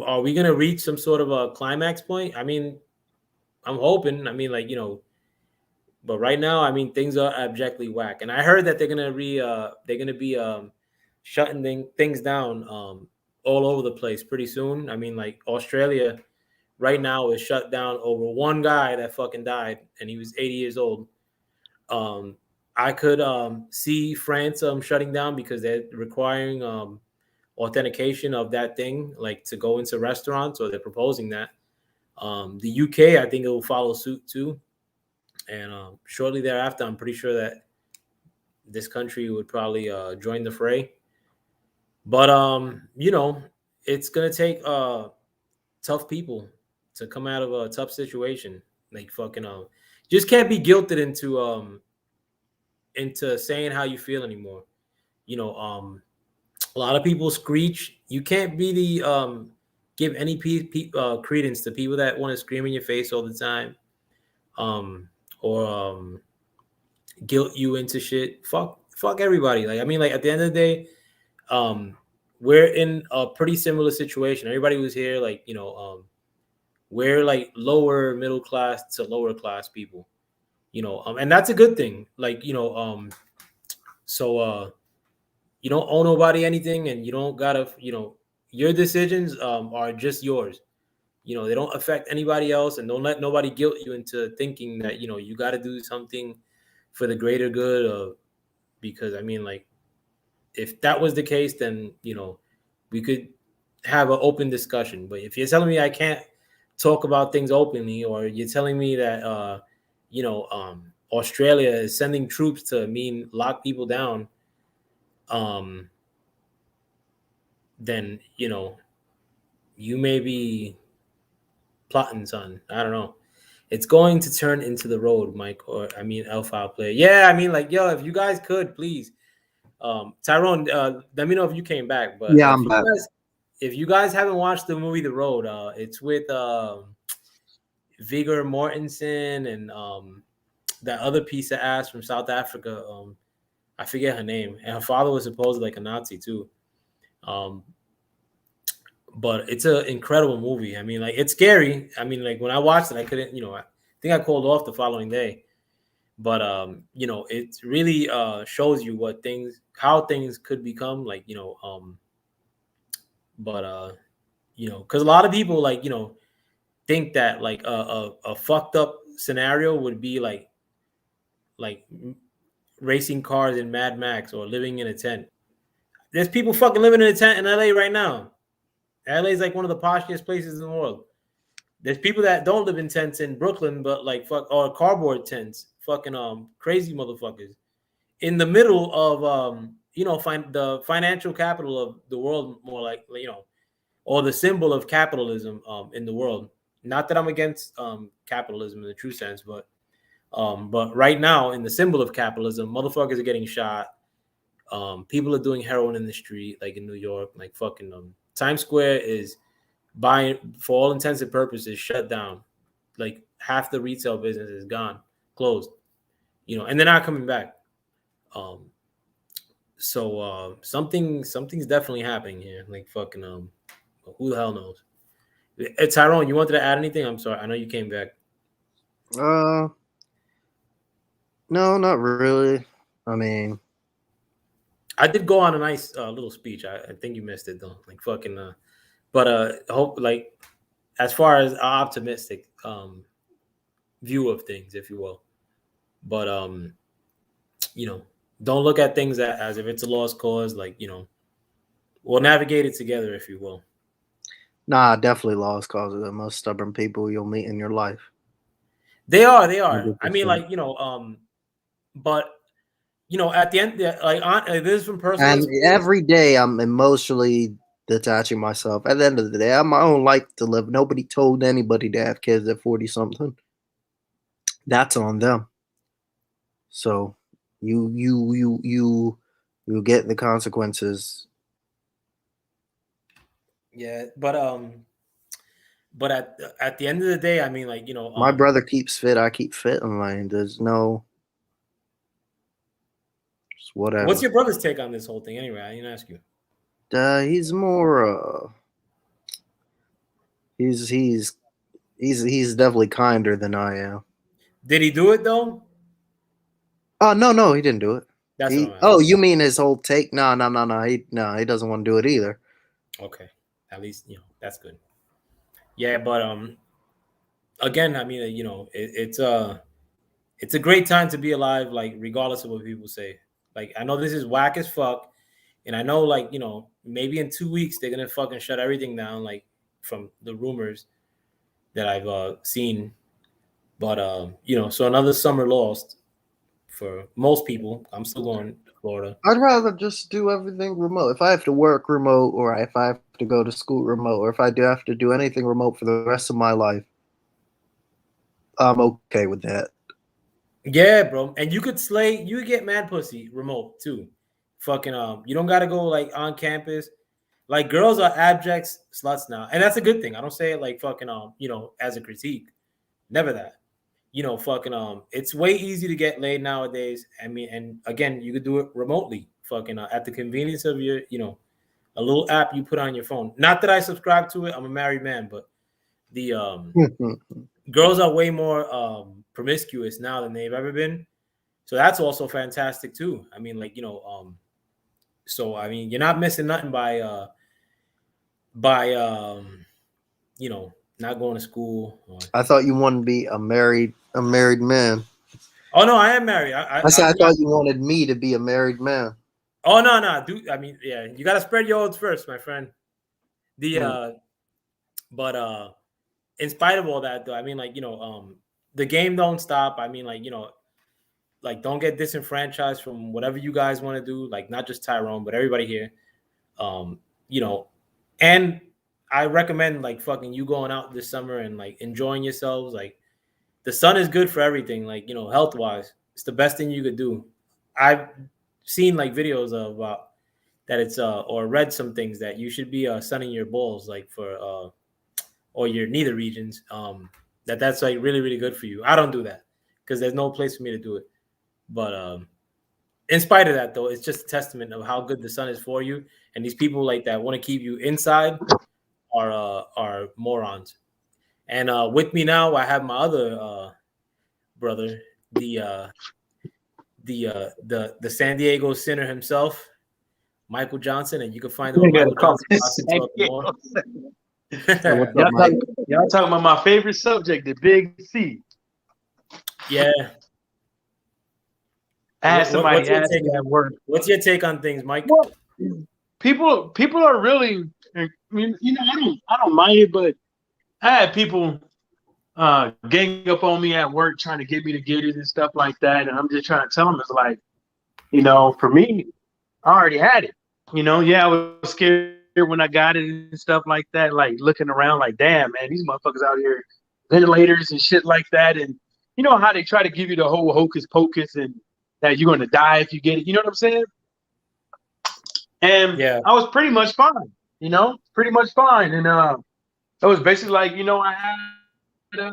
are we gonna reach some sort of a climax point? I mean, I'm hoping. I mean, like, but right now, I mean, things are abjectly whack. And I heard that they're gonna be shutting things down all over the place pretty soon. I mean, like Australia right now is shut down over one guy that fucking died, and he was 80 years old. I could see France shutting down because they're requiring authentication of that thing, like to go into restaurants, or they're proposing that. The UK, I think it will follow suit too, and shortly thereafter, I'm pretty sure that this country would probably join the fray. But it's gonna take tough people to come out of a tough situation. Like fucking just can't be guilted into saying how you feel anymore. A lot of people screech. You can't be the give any credence to people that want to scream in your face all the time, or guilt you into shit. Fuck everybody. Like, I mean, like at the end of the day, um, we're in a pretty similar situation. Everybody was here, like, we're like lower middle class to lower class people, and that's a good thing. Like, so you don't owe nobody anything, and you don't gotta, your decisions are just yours. They don't affect anybody else, and don't let nobody guilt you into thinking that, you got to do something for the greater good. Because I mean, like, if that was the case, then we could have an open discussion. But if you're telling me I can't talk about things openly, or you're telling me that Australia is sending troops to lock people down, um then you may be plotting, son. I don't know. It's going to turn into the road, Mike, or I mean El Foul Play. Yeah, I mean like yo, if you guys could please, Tyrone, let me know if you came back. But Yeah, I'm back. if you guys haven't watched the movie The Road, it's with Viggo Mortensen and that other piece of ass from South Africa. I forget her name, and her father was supposedly like a Nazi too. Um, but it's an incredible movie. I mean, like it's scary. I mean, like when I watched it, I couldn't, I think I called off the following day. But it really shows you how things could become. Like but because a lot of people like think that like a fucked up scenario would be like racing cars in Mad Max or living in a tent. There's people fucking living in a tent in LA right now. LA is like one of the poshest places in the world. There's people that don't live in tents in Brooklyn, but like fuck or cardboard tents, fucking crazy motherfuckers in the middle of the financial capital of the world, more like or the symbol of capitalism in the world. Not that I'm against capitalism in the true sense, but right now in the symbol of capitalism, motherfuckers are getting shot. People are doing heroin in the street, like in New York, like fucking Times Square is buying for all intents and purposes shut down. Like half the retail business is gone, closed. And they're not coming back. Um, so something's definitely happening here. Like fucking who the hell knows? Tyrone, you wanted to add anything? I'm sorry, I know you came back. No, not really. I mean, I did go on a nice little speech. I think you missed it though. Like fucking but hope like as far as optimistic view of things, if you will. But don't look at things as if it's a lost cause. Like we'll navigate it together, if you will. nah, definitely lost cause of the most stubborn people you'll meet in your life. They are. I mean, 100%. but at the end, this is from personal And experience. every day I'm emotionally detaching myself. At the end of the day, I have my own life to live. Nobody told anybody to have kids at 40 something. That's on them. So you get the consequences. Yeah, but at the end of the day, I mean, like My brother keeps fit, I keep fit. I'm like, there's no just what's whatever. your brother's take on this whole thing? Anyway, I didn't ask you. He's more he's definitely kinder than I am. Did he do it though? Oh no, he didn't do it. That's what He I'm oh, asking. you mean his whole take? No. He doesn't want to do it either. Okay, at least that's good. Yeah, but again, I mean, it's a great time to be alive, like regardless of what people say. Like I know this is whack as fuck, and I know like maybe in 2 weeks they're gonna fucking shut everything down, like from the rumors that I've seen. But so another summer lost for most people. I'm still going to Florida. I'd rather just do everything remote. If I have to work remote, or if I have to go to school remote, or if I do have to do anything remote for the rest of my life, I'm okay with that. Yeah, bro. And you could get mad pussy remote too. Fucking you don't gotta go like on campus. Like girls are abject sluts now. And that's a good thing. I don't say it like fucking as a critique. Never that. Fucking it's way easy to get laid nowadays. I mean, and again, you could do it remotely, fucking at the convenience of your, a little app you put on your phone. Not that I subscribe to it. I'm a married man, but the girls are way more promiscuous now than they've ever been. So that's also fantastic too. I mean, like, so I mean, you're not missing nothing by not going to school. I thought you wanted to be a married man. Oh no, I am married. I said I I'm not. thought you wanted me to be a married man. Oh no, dude. I mean, yeah, you gotta spread your oats first, my friend. The Mm. but in spite of all that, though, I mean, like the game don't stop. I mean, like like don't get disenfranchised from whatever you guys want to do. Like not just Tyrone, but everybody here. Um, you know, and I recommend like fucking you going out this summer and like enjoying yourselves. Like the sun is good for everything. Like, you know, health wise, it's the best thing you could do. I've seen like videos of that it's or read some things that you should be sunning your balls like for or your nether regions. That's like really really good for you. I don't do that because there's no place for me to do it. But in spite of that, though, it's just a testament of how good the sun is for you. And these people like that want to keep you inside are morons. And with me now, I have my other brother, the San Diego sinner himself, Michael Johnson, and you can find him on Michael Johnson. More. Hey, what's up, Mike? Y'all talking about my favorite subject, the Big C. Yeah. I had somebody ask me at work. What's your take on things, Mike? Well, people are really. I mean, you know, I don't mind it, but I had people gang up on me at work trying to get me to get it and stuff like that, and I'm just trying to tell them it's like, you know, for me, I already had it. You know, yeah, I was scared when I got it and stuff like that, like looking around like, damn, man, these motherfuckers out here, ventilators and shit like that, and you know how they try to give you the whole hocus pocus and that you're going to die if you get it. You know what I'm saying? And yeah, I was pretty much fine, you know, pretty much fine. And it was basically like, you know, I had,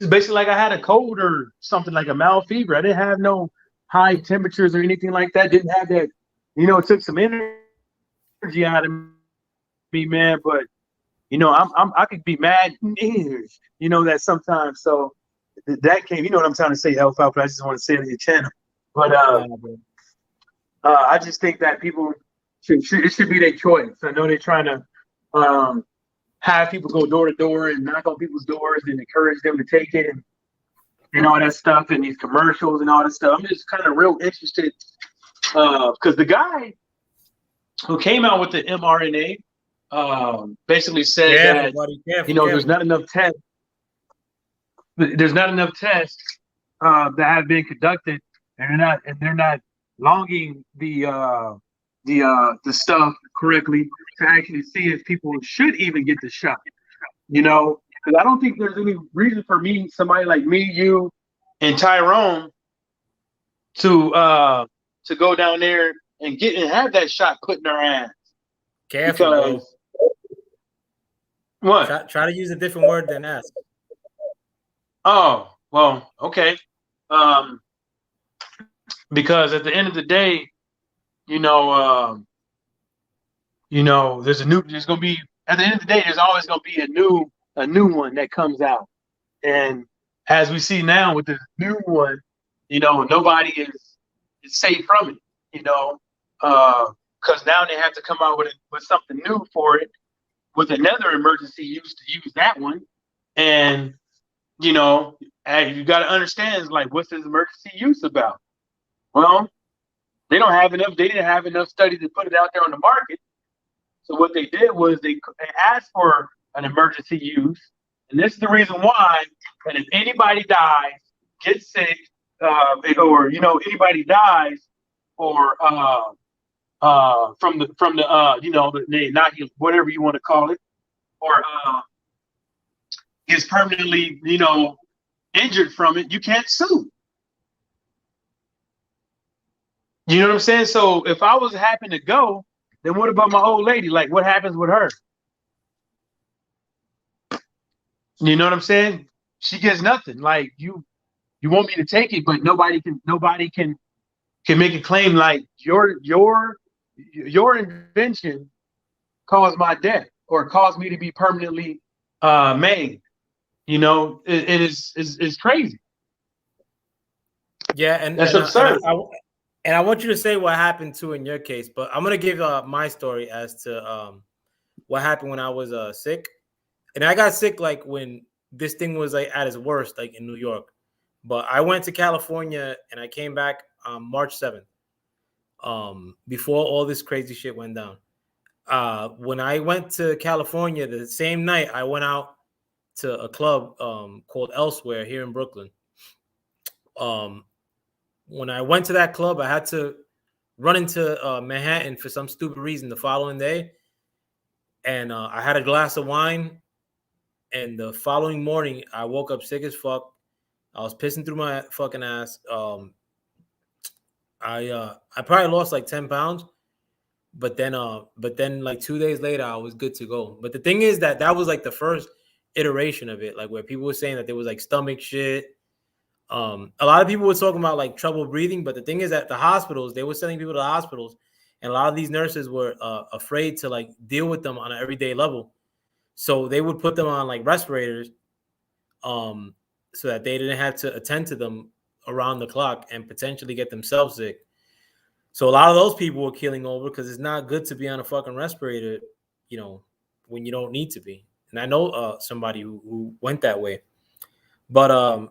it's basically like I had a cold or something like a mild fever. I didn't have no high temperatures or anything like that. Didn't have that, you know, it took some energy out of me, man. But, you know, I could be mad, you know, that sometimes. So that came, you know what I'm trying to say, Alpha, but I just want to say it on your channel. But I just think that people it should be their choice. I know they're trying to have people go door to door and knock on people's doors and encourage them to take it and all that stuff and these commercials and all that stuff. I'm just kind of real interested because the guy who came out with the mRNA basically said that you know there's not enough tests. There's not enough tests that have been conducted, and they're not logging the stuff correctly to actually see if people should even get the shot. You know, because I don't think there's any reason for somebody like me, you, and Tyrone, to go down there and have that shot put in our ass. Careful, bro. What? Try to use a different word than ask. Oh, well, okay. Because at the end of the day, you know, there's gonna be at the end of the day, there's always gonna be a new one that comes out. And as we see now with the new one, you know, nobody is safe from it, you know, because now they have to come out with something new for it, with another emergency use to use that one. And you know, you got to understand, is like, what's this emergency use about? Well, they didn't have enough studies to put it out there on the market. So what they did was they asked for an emergency use. And this is the reason why, that if anybody dies, gets sick, or, you know, anybody dies, or from the you know, not whatever you want to call it, or is permanently, you know, injured from it, you can't sue. You know what I'm saying? So if I was happen to go, then what about my old lady? Like, what happens with her? You know what I'm saying? She gets nothing. Like, you want me to take it, but nobody can make a claim like your invention caused my death or caused me to be permanently maimed. You know, it is crazy. Yeah, and that's absurd. And I want you to say what happened too in your case, but I'm gonna give my story as to what happened when I was sick, and I got sick like when this thing was like at its worst, like in New York. But I went to California and I came back March 7th, before all this crazy shit went down. When I went to California the same night, I went out to a club called Elsewhere here in Brooklyn. When I went to that club, I had to run into Manhattan for some stupid reason the following day. And I had a glass of wine. And the following morning, I woke up sick as fuck. I was pissing through my fucking ass. I probably lost like 10 pounds, but then like 2 days later I was good to go. But the thing is that was like the first iteration of it, like where people were saying that there was like stomach shit. A lot of people were talking about like trouble breathing, but the thing is that the hospitals, they were sending people to the hospitals, and a lot of these nurses were afraid to like deal with them on an everyday level. So they would put them on like respirators, so that they didn't have to attend to them around the clock and potentially get themselves sick. So a lot of those people were keeling over because it's not good to be on a fucking respirator, when you don't need to be. And I know somebody who went that way. But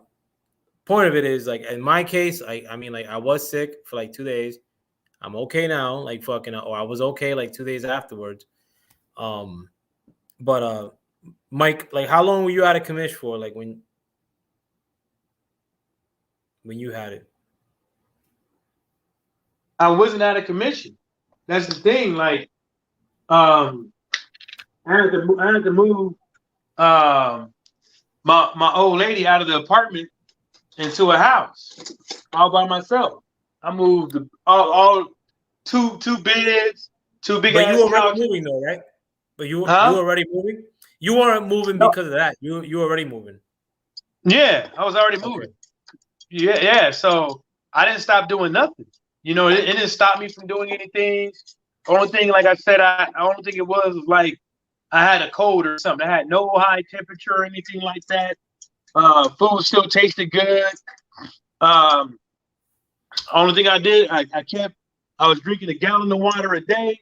point of it is, like, in my case, I mean, like, I was sick for like 2 days. I'm okay now, like fucking, or I was okay like 2 days afterwards. But Mike, like, how long were you out of commish for? Like when you had it? I wasn't out of commission. That's the thing. Like, I had to move my old lady out of the apartment into a house all by myself. I moved all two beds, two big But ass you were already couches. moving though, right? But you were already moving. You weren't moving because of that. You were already moving. Yeah, I was already moving. Okay. Yeah. So I didn't stop doing nothing. It didn't stop me from doing anything. Only thing, like I said, I don't think it was like I had a cold or something. I had no high temperature or anything like that. Food still tasted good. Only thing I did, I was drinking a gallon of water a day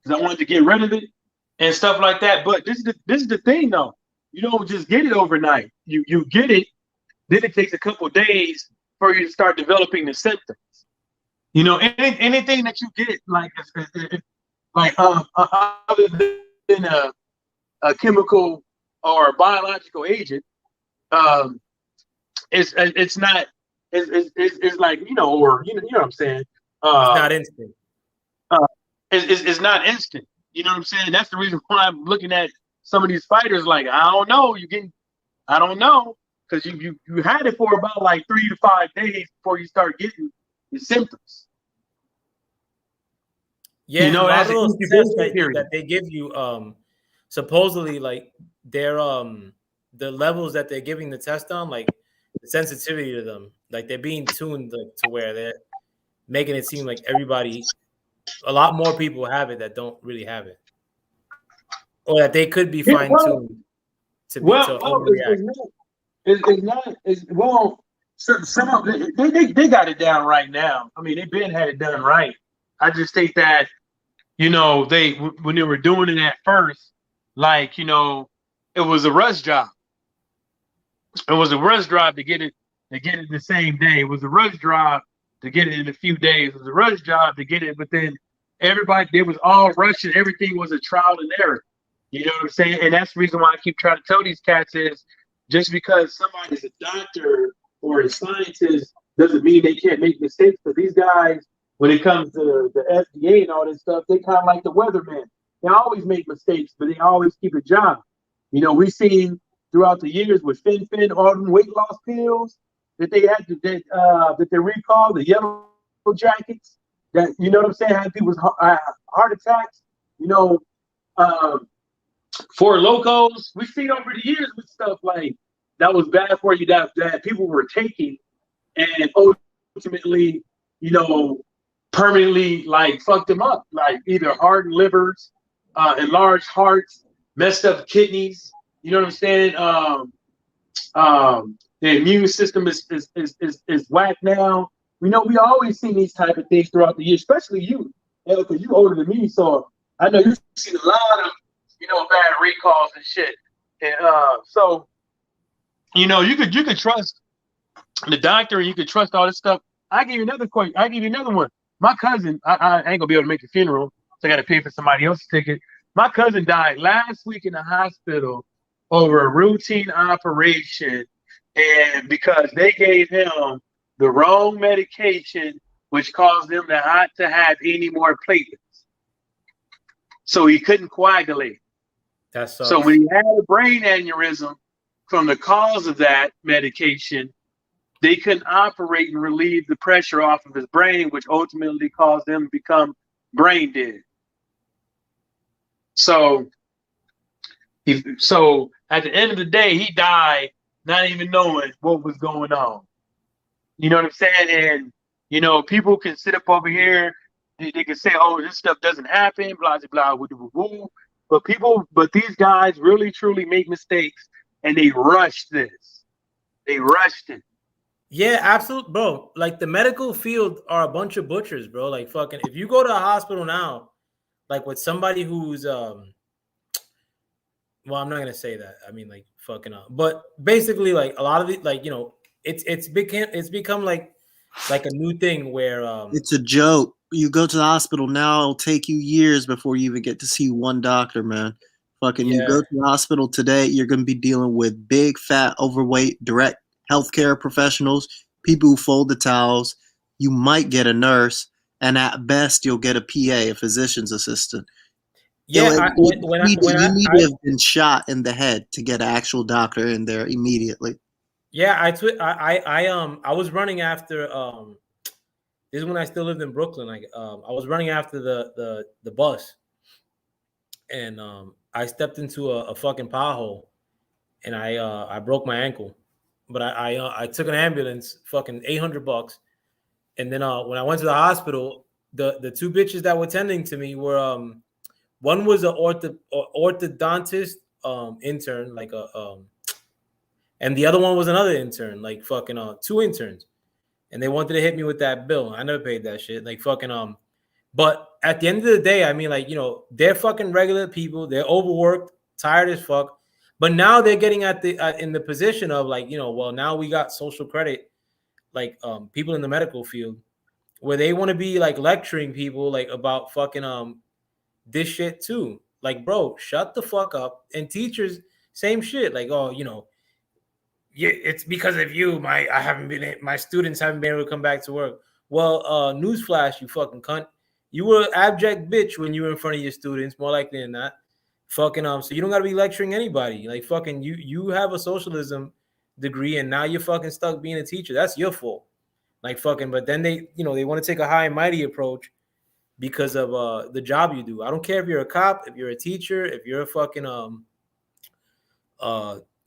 because I wanted to get rid of it and stuff like that. But this is the thing though. You don't just get it overnight. You get it, then it takes a couple of days for you to start developing the symptoms. Anything that you get other than a chemical or a biological agent, it's not. It's like, or you know what I'm saying. It's not instant. It's not instant. You know what I'm saying? That's the reason why I'm looking at some of these fighters like, I don't know. I don't know, because you had it for about like 3 to 5 days before you start getting the symptoms. Yeah, a lot of those tests that they give you, supposedly, like, they're the levels that they're giving the test on, like the sensitivity to them, like they're being tuned to where they're making it seem like a lot more people have it that don't really have it, or that they could be fine tuned to overreact. It's not. Some of they got it down right now. I mean, they've been had it done right. I just think that, they, when they were doing it at first, like, it was a rush job. It was a rush drive to get it the same day. It was a rush drive to get it in a few days. It was a rush job to get it within. Everybody, they was all rushing. Everything was a trial and error. You know what I'm saying? And that's the reason why I keep trying to tell these cats is, just because somebody's a doctor or a scientist doesn't mean they can't make mistakes. But these guys, when it comes to the FDA and all this stuff, they kind of like the weatherman. They always make mistakes, but they always keep a job. We've seen throughout the years with Fin, all them weight loss pills that they had that they recalled, the yellow jackets, that, you know what I'm saying, had people's heart attacks. For locos, we've seen over the years with stuff like that was bad for you, that people were taking, and ultimately, permanently like fucked them up, like either hardened livers, enlarged hearts, messed up kidneys. You know what I'm saying? The immune system is whack now. We always see these type of things throughout the year, especially you, because you older than me, so I know you've seen a lot of bad recalls and shit. And so you could trust the doctor, and you could trust all this stuff. I give you another question. I give you another one. My cousin, I ain't gonna be able to make the funeral, so I got to pay for somebody else's ticket. My cousin died last week in the hospital over a routine operation, and because they gave him the wrong medication, which caused him not to have any more platelets, so he couldn't coagulate. That sucks. So when he had a brain aneurysm from the cause of that medication, they couldn't operate and relieve the pressure off of his brain, which ultimately caused him to become brain dead. So at the end of the day, he died not even knowing what was going on. You know what I'm saying? And, you know, people can sit up over here. They can say, oh, this stuff doesn't happen, blah, blah, blah, woo. But these guys really, truly make mistakes, and they rush this. They rushed it. Yeah, absolutely, bro. Like, the medical field are a bunch of butchers, bro. Like, fucking, if you go to a hospital now, like with somebody who's, well, I'm not gonna say that. I mean, like, fucking up. But basically, like, a lot of it, like, you know, it's become like a new thing where it's a joke. You go to the hospital now, it'll take you years before you even get to see one doctor, man. Fucking, you go to the hospital today, you're going to be dealing with big, fat, overweight, direct healthcare professionals, people who fold the towels. You might get a nurse, and at best, you'll get a PA, a physician's assistant. Yeah, you need to have been shot in the head to get an actual doctor in there immediately. Yeah, I was running after this is when I still lived in Brooklyn. Like I was running after the bus, and I stepped into a fucking pothole, and I broke my ankle. But I took an ambulance, fucking $800, and then when I went to the hospital, the two bitches that were tending to me were one was an orthodontist intern, like and the other one was another intern, like fucking two interns, and they wanted to hit me with that bill. I never paid that shit, like fucking But at the end of the day, I mean, like, you know, they're fucking regular people. They're overworked, tired as fuck. But now they're getting at the in the position of like, you know, well, now we got social credit, like people in the medical field, where they want to be like lecturing people like about fucking this shit too. Like, bro, shut the fuck up. And teachers, same shit. Like, oh, you know, yeah, it's because of you. My students haven't been able to come back to work. Well, newsflash, you fucking cunt. You were an abject bitch when you were in front of your students, more likely than not. Fucking so you don't gotta be lecturing anybody. Like fucking you have a socialism degree and now you're fucking stuck being a teacher. That's your fault. Like fucking, but then they, you know, they want to take a high and mighty approach because of the job you do. I don't care if you're a cop, if you're a teacher, if you're a fucking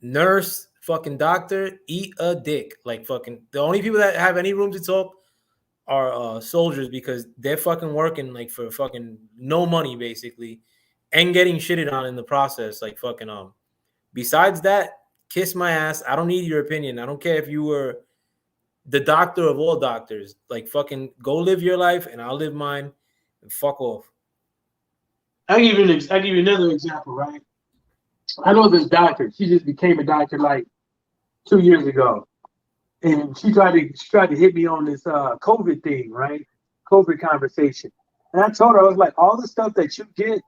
nurse, fucking doctor, eat a dick. Like fucking the only people that have any room to talk are soldiers because they're fucking working like for fucking no money basically and getting shitted on in the process. Like fucking besides that, kiss my ass. I don't need your opinion. I don't care if you were the doctor of all doctors. Like fucking go live your life and I'll live mine and fuck off. I'll give you another example, right? I know this doctor. She just became a doctor like 2 years ago, and she tried to hit me on this COVID thing, right? COVID conversation, and I told her I was like, all the stuff that you get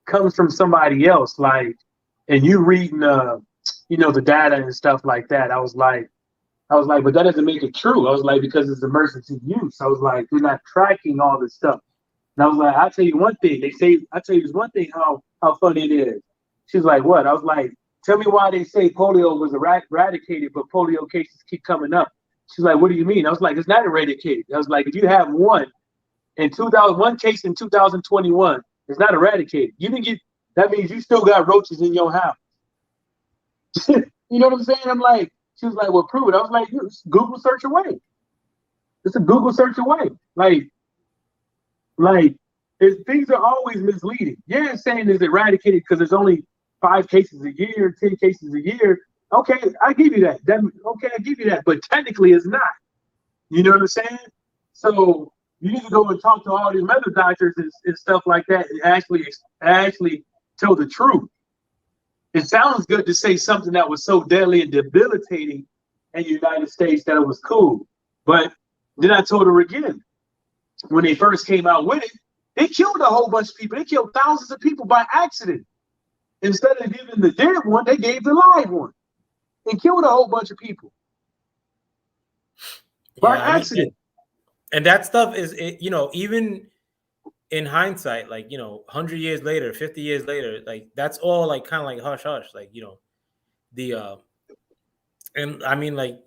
comes from somebody else, like, and you reading you know, the data and stuff like that. I was like, but that doesn't make it true. I was like, because it's emergency use. I was like, you're not tracking all this stuff. And I was like, I'll tell you one thing. I'll tell you this one thing, how funny it is. She's like, what? I was like, tell me why they say polio was eradicated, but polio cases keep coming up. She's like, what do you mean? I was like, it's not eradicated. I was like, if you have one case in 2021, it's not eradicated. You didn't get, that means you still got roaches in your house. You know what I'm saying? I'm like, she was like, well, prove it. I was like, Google search away. It's a Google search away. Like things are always misleading. Yeah, it's saying it's eradicated because there's only 5 cases a year, 10 cases a year. Okay, I give you that. I give you that. But technically, it's not. You know what I'm saying? So you need to go and talk to all these medical doctors and stuff like that and actually tell the truth. It sounds good to say something that was so deadly and debilitating in the United States that it was cool. But then I told her again, when they first came out with it, they killed a whole bunch of people. They killed thousands of people by accident. Instead of giving the dead one, they gave the live one and killed a whole bunch of people by accident. And that stuff is, you know, even in hindsight, like, you know, 100 years later, 50 years later, like that's all like kind of like hush hush, like, you know, the and I mean, like,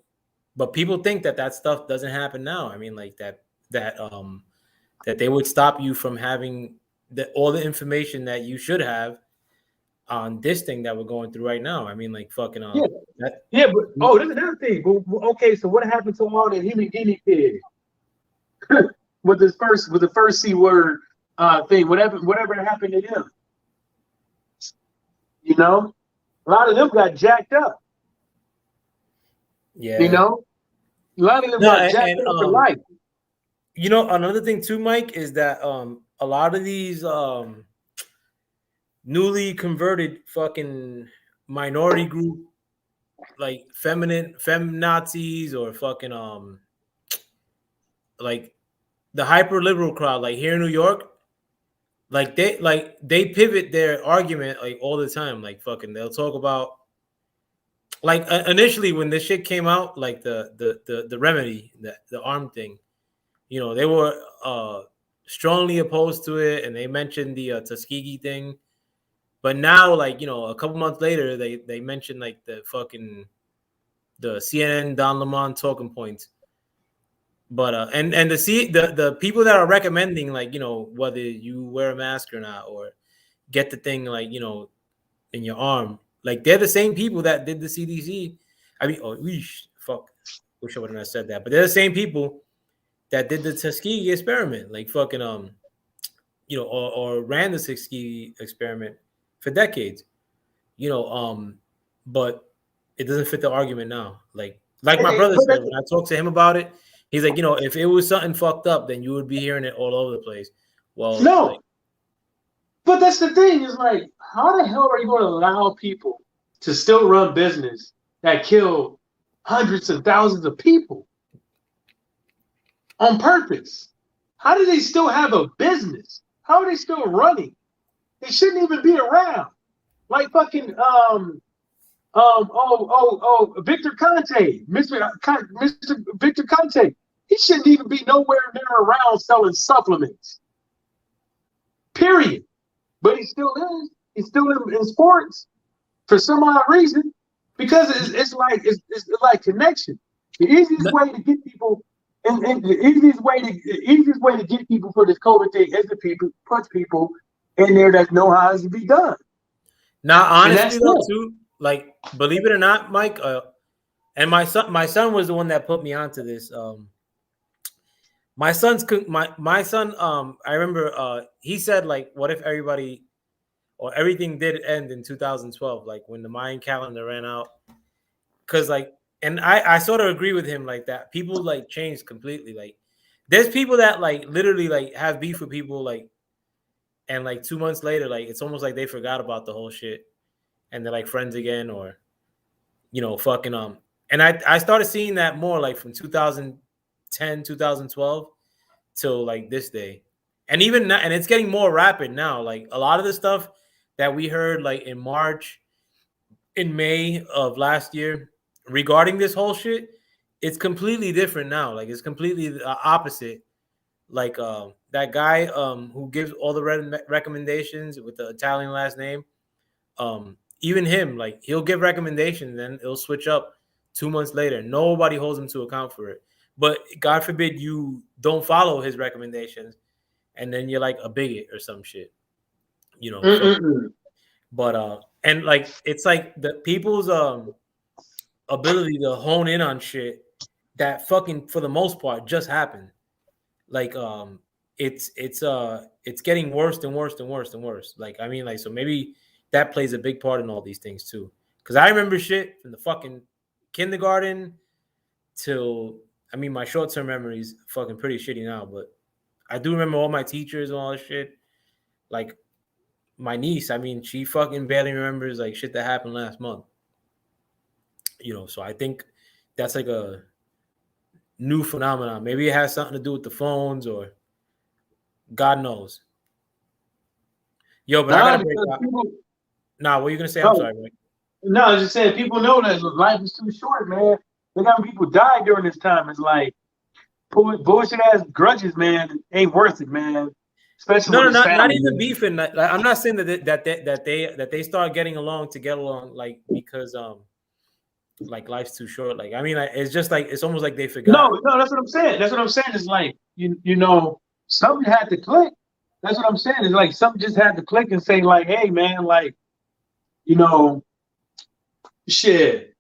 But people think that stuff doesn't happen now. I mean, like that they would stop you from having all the information that you should have on this thing that we're going through right now. I mean, like fucking but there's another thing. But, okay, so what happened to all the human guinea pigs with the first C word thing? Whatever happened to them? You know, a lot of them got jacked up. Yeah, you know, a lot of them got jacked up for life. You know, another thing too, Mike, is that a lot of these newly converted fucking minority group, like feminazis or fucking like the hyper liberal crowd, like here in New York, like they pivot their argument like all the time. Like fucking they'll talk about like initially when this shit came out, like the remedy, the arm thing, you know, they were strongly opposed to it, and they mentioned the Tuskegee thing. But now, like, you know, a couple months later, they mentioned like the CNN Don Lemon talking points. But and the people that are recommending, like, you know, whether you wear a mask or not, or get the thing, like, you know, in your arm, like they're the same people that did the CDC. I mean, wish I wouldn't have said that, but they're the same people that did the Tuskegee experiment, like fucking you know, or ran the Tuskegee experiment for decades, you know, but it doesn't fit the argument now. Like my brother said, when I talked to him about it, he's like, you know, if it was something fucked up, then you would be hearing it all over the place. Well, no, like, but that's the thing, is like, how the hell are you going to allow people to still run business that kill hundreds of thousands of people on purpose? How do they still have a business? How are they still running? They shouldn't even be around. Like fucking Victor Conte, Mr. Victor Conte. He shouldn't even be nowhere near around selling supplements. Period. But he still is. He's still in sports for some odd reason, because it's like connection. The easiest way to get people, and the easiest way to get people for this COVID thing is to put people in there that know how it to be done. Now, honestly, though, too, like, believe it or not, Mike, and my son was the one that put me onto this. My son, I remember he said, like, what if everybody or everything did end in 2012, like when the Mayan calendar ran out? Because, like, and I sort of agree with him, like, that people, like, changed completely. Like, there's people that, like, literally, like, have beef with people, like, and like 2 months later, like, it's almost like they forgot about the whole shit and they're like friends again, or, you know, fucking and I started seeing that more like from 2010, 2012 till like this day. And even now, and it's getting more rapid now. Like a lot of the stuff that we heard like in March, in May of last year regarding this whole shit, it's completely different now. Like it's completely the opposite. Like that guy who gives all the recommendations with the Italian last name, even him, like he'll give recommendations, then it'll switch up 2 months later. Nobody holds him to account for it. But God forbid you don't follow his recommendations, and then you're like a bigot or some shit, you know. So, but and like it's like the people's ability to hone in on shit that fucking for the most part just happened. Like it's getting worse and worse and worse and worse. Like I mean, like, so maybe that plays a big part in all these things too. Because I remember shit from the fucking kindergarten till, I mean, my short-term memory is fucking pretty shitty now, but I do remember all my teachers and all that shit. Like my niece, I mean, she fucking barely remembers like shit that happened last month. You know, so I think that's like a new phenomenon. Maybe it has something to do with the phones, or God knows. Yo, but I gotta break up. Nah, what are you gonna say? I'm sorry, Mike. No, I was just saying, people know that life is too short, man. Look how many people died during this time. It's like bullshit ass grudges, man, ain't worth it, man. Especially not even beefing. Like, I'm not saying that they start getting along to get along, like, because like life's too short. Like I mean, like, it's just like it's almost like they No, forgot. no, that's what I'm saying. That's what I'm saying. It's like you know, something had to click. That's what I'm saying. It's like something just had to click and say, like, hey man, like, you know, shit.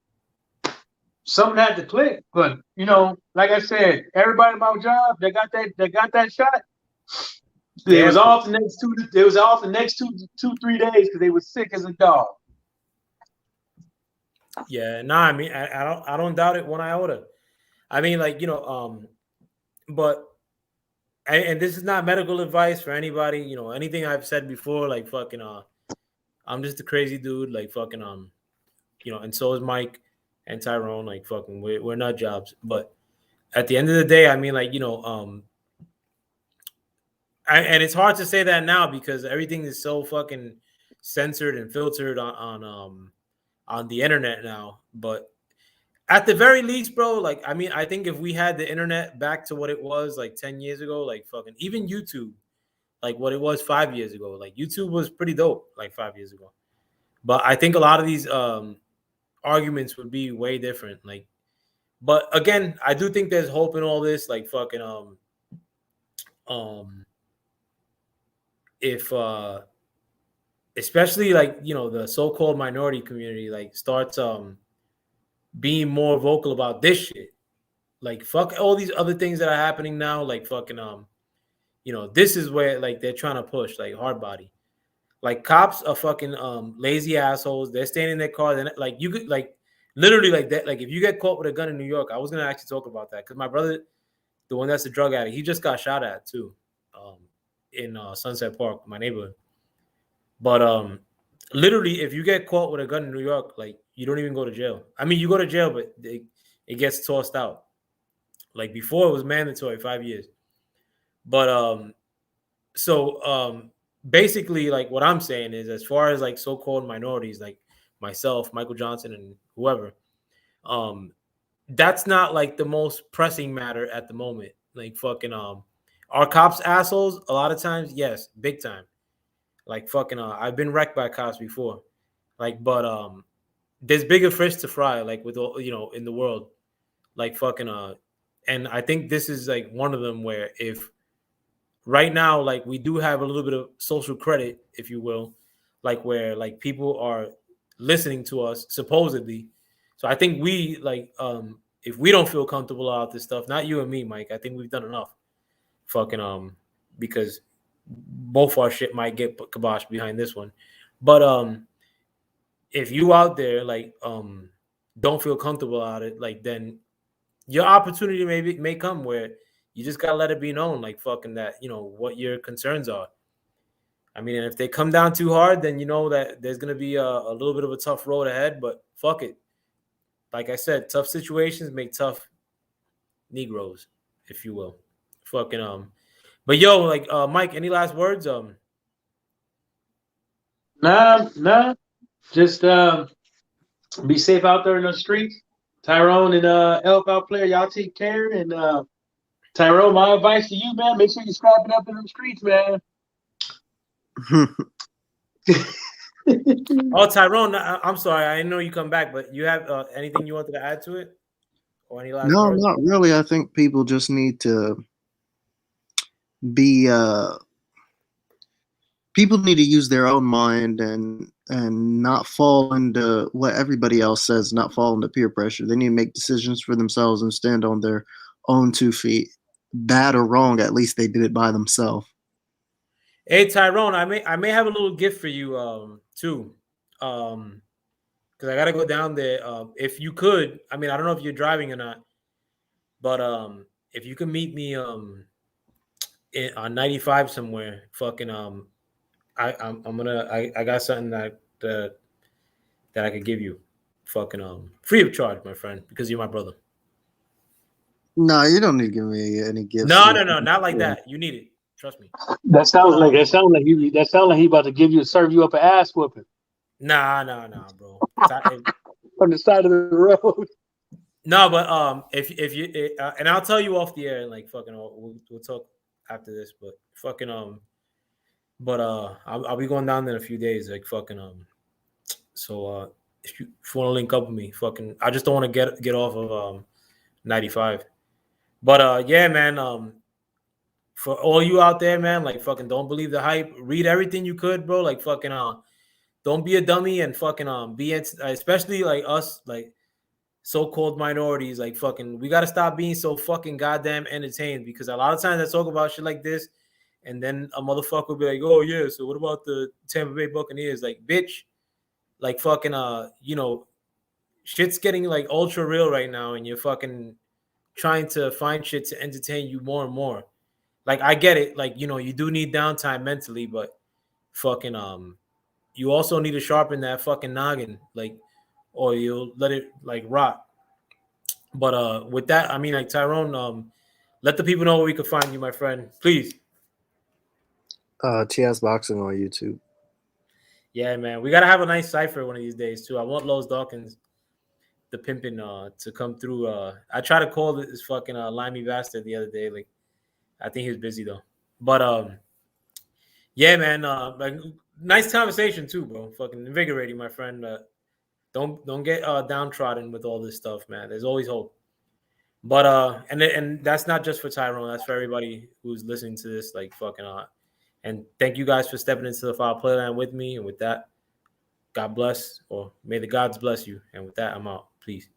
Something had to click. But you know, like I said, everybody in my job, they got that shot. It Yeah, was off the next two. It was off the next 3 days because they were sick as a dog. yeah. Nah, I mean, I don't doubt it one iota. I mean, like but and this is not medical advice for anybody. You know, anything I've said before, like fucking I'm just a crazy dude. Like fucking and so is Mike and Tyrone. Like fucking, we're nut jobs. But at the end of the day, I mean, like and it's hard to say that now because everything is so fucking censored and filtered on the internet now. But at the very least, bro, like I mean, I think if we had the internet back to what it was like 10 years ago, like fucking even YouTube, like what it was 5 years ago, like YouTube was pretty dope like 5 years ago. But I think a lot of these arguments would be way different. Like, but again, I do think there's hope in all this. Like fucking um if especially like the so-called minority community like starts being more vocal about this shit. Like fuck all these other things that are happening now. Like fucking this is where like they're trying to push like hard body. Like cops are fucking lazy assholes. They're staying in their cars and like you could like literally like that. Like if you get caught with a gun in New York, I was gonna actually talk about that because my brother, the one that's a drug addict, he just got shot at too, in Sunset Park, my neighborhood. But literally, if you get caught with a gun in New York, like you don't even go to jail. I mean, you go to jail, but it gets tossed out. Like before, it was mandatory 5 years. But so basically, like what I'm saying is, as far as like so-called minorities, like myself, Michael Johnson, and whoever, um, that's not like the most pressing matter at the moment. Like fucking are cops assholes? A lot of times, yes, big time. Like fucking I've been wrecked by cops before. Like, but there's bigger fish to fry, like with all in the world. Like fucking and I think this is like one of them where if right now, like we do have a little bit of social credit, if you will, like where like people are listening to us supposedly. So I think we like if we don't feel comfortable about this stuff, not you and me, Mike, I think we've done enough. Fucking because both our shit might get kiboshed behind this one. But if you out there like don't feel comfortable about it, like then your opportunity may come where you just gotta let it be known, like fucking that what your concerns are. I mean, and if they come down too hard, then you know that there's gonna be a little bit of a tough road ahead. But fuck it, like I said, tough situations make tough Negroes, if you will. Fucking but yo, like Mike, any last words? Nah. Just be safe out there in the streets. Tyrone and Elf out player, y'all take care. And Tyrone, my advice to you, man, make sure you strap it up in the streets, man. Oh, Tyrone, I'm sorry, I didn't know you come back, but you have anything you wanted to add to it, or any last No, words? not really. I think people just need to be people need to use their own mind and not fall into what everybody else says, not fall into peer pressure. They need to make decisions for themselves and stand on their own 2 feet. Bad or wrong, at least they did it by themselves. Hey Tyrone, I may have a little gift for you too. Because I gotta go down there. If you could, I mean, I don't know if you're driving or not, but if you can meet me on 95 somewhere, fucking I'm gonna I got something that I could give you, fucking free of charge, my friend, because you're my brother. No, you don't need to give me any gifts. No, not like that. You need it. Trust me. That sounds like he about to serve you up an ass whooping Nah, bro. on the side of the road. No, but if you and I'll tell you off the air, like fucking, we'll talk after this. But fucking but I'll be going down there in a few days, like fucking so if you want to link up with me, fucking, I just don't want to get off of 95. But yeah, man. For all you out there, man, like fucking, don't believe the hype. Read everything you could, bro. Like fucking, don't be a dummy and fucking especially like us, like so-called minorities, like fucking, we got to stop being so fucking goddamn entertained, because a lot of times I talk about shit like this and then a motherfucker will be like, oh yeah, so what about the Tampa Bay Buccaneers? Like, bitch, like fucking shit's getting like ultra real right now, and you're fucking trying to find shit to entertain you more and more. Like, I get it, like, you do need downtime mentally, but fucking you also need to sharpen that fucking noggin, like, or you'll let it like rot. But with that, I mean, like, Tyrone, let the people know where we can find you, my friend, please. TS Boxing on YouTube. Yeah, man, we gotta have a nice cipher one of these days too. I want Lowe's Dawkins, the pimpin', to come through. I tried to call this fucking limey bastard the other day. Like, I think he was busy though. But yeah, man, like, nice conversation too, bro. Fucking invigorating, my friend. Don't get downtrodden with all this stuff, man. There's always hope. But and that's not just for Tyrone. That's for everybody who's listening to this. Like, fucking and thank you guys for stepping into the FoulPlay-Land with me. And with that, God bless, or may the gods bless you. And with that, I'm out. Please.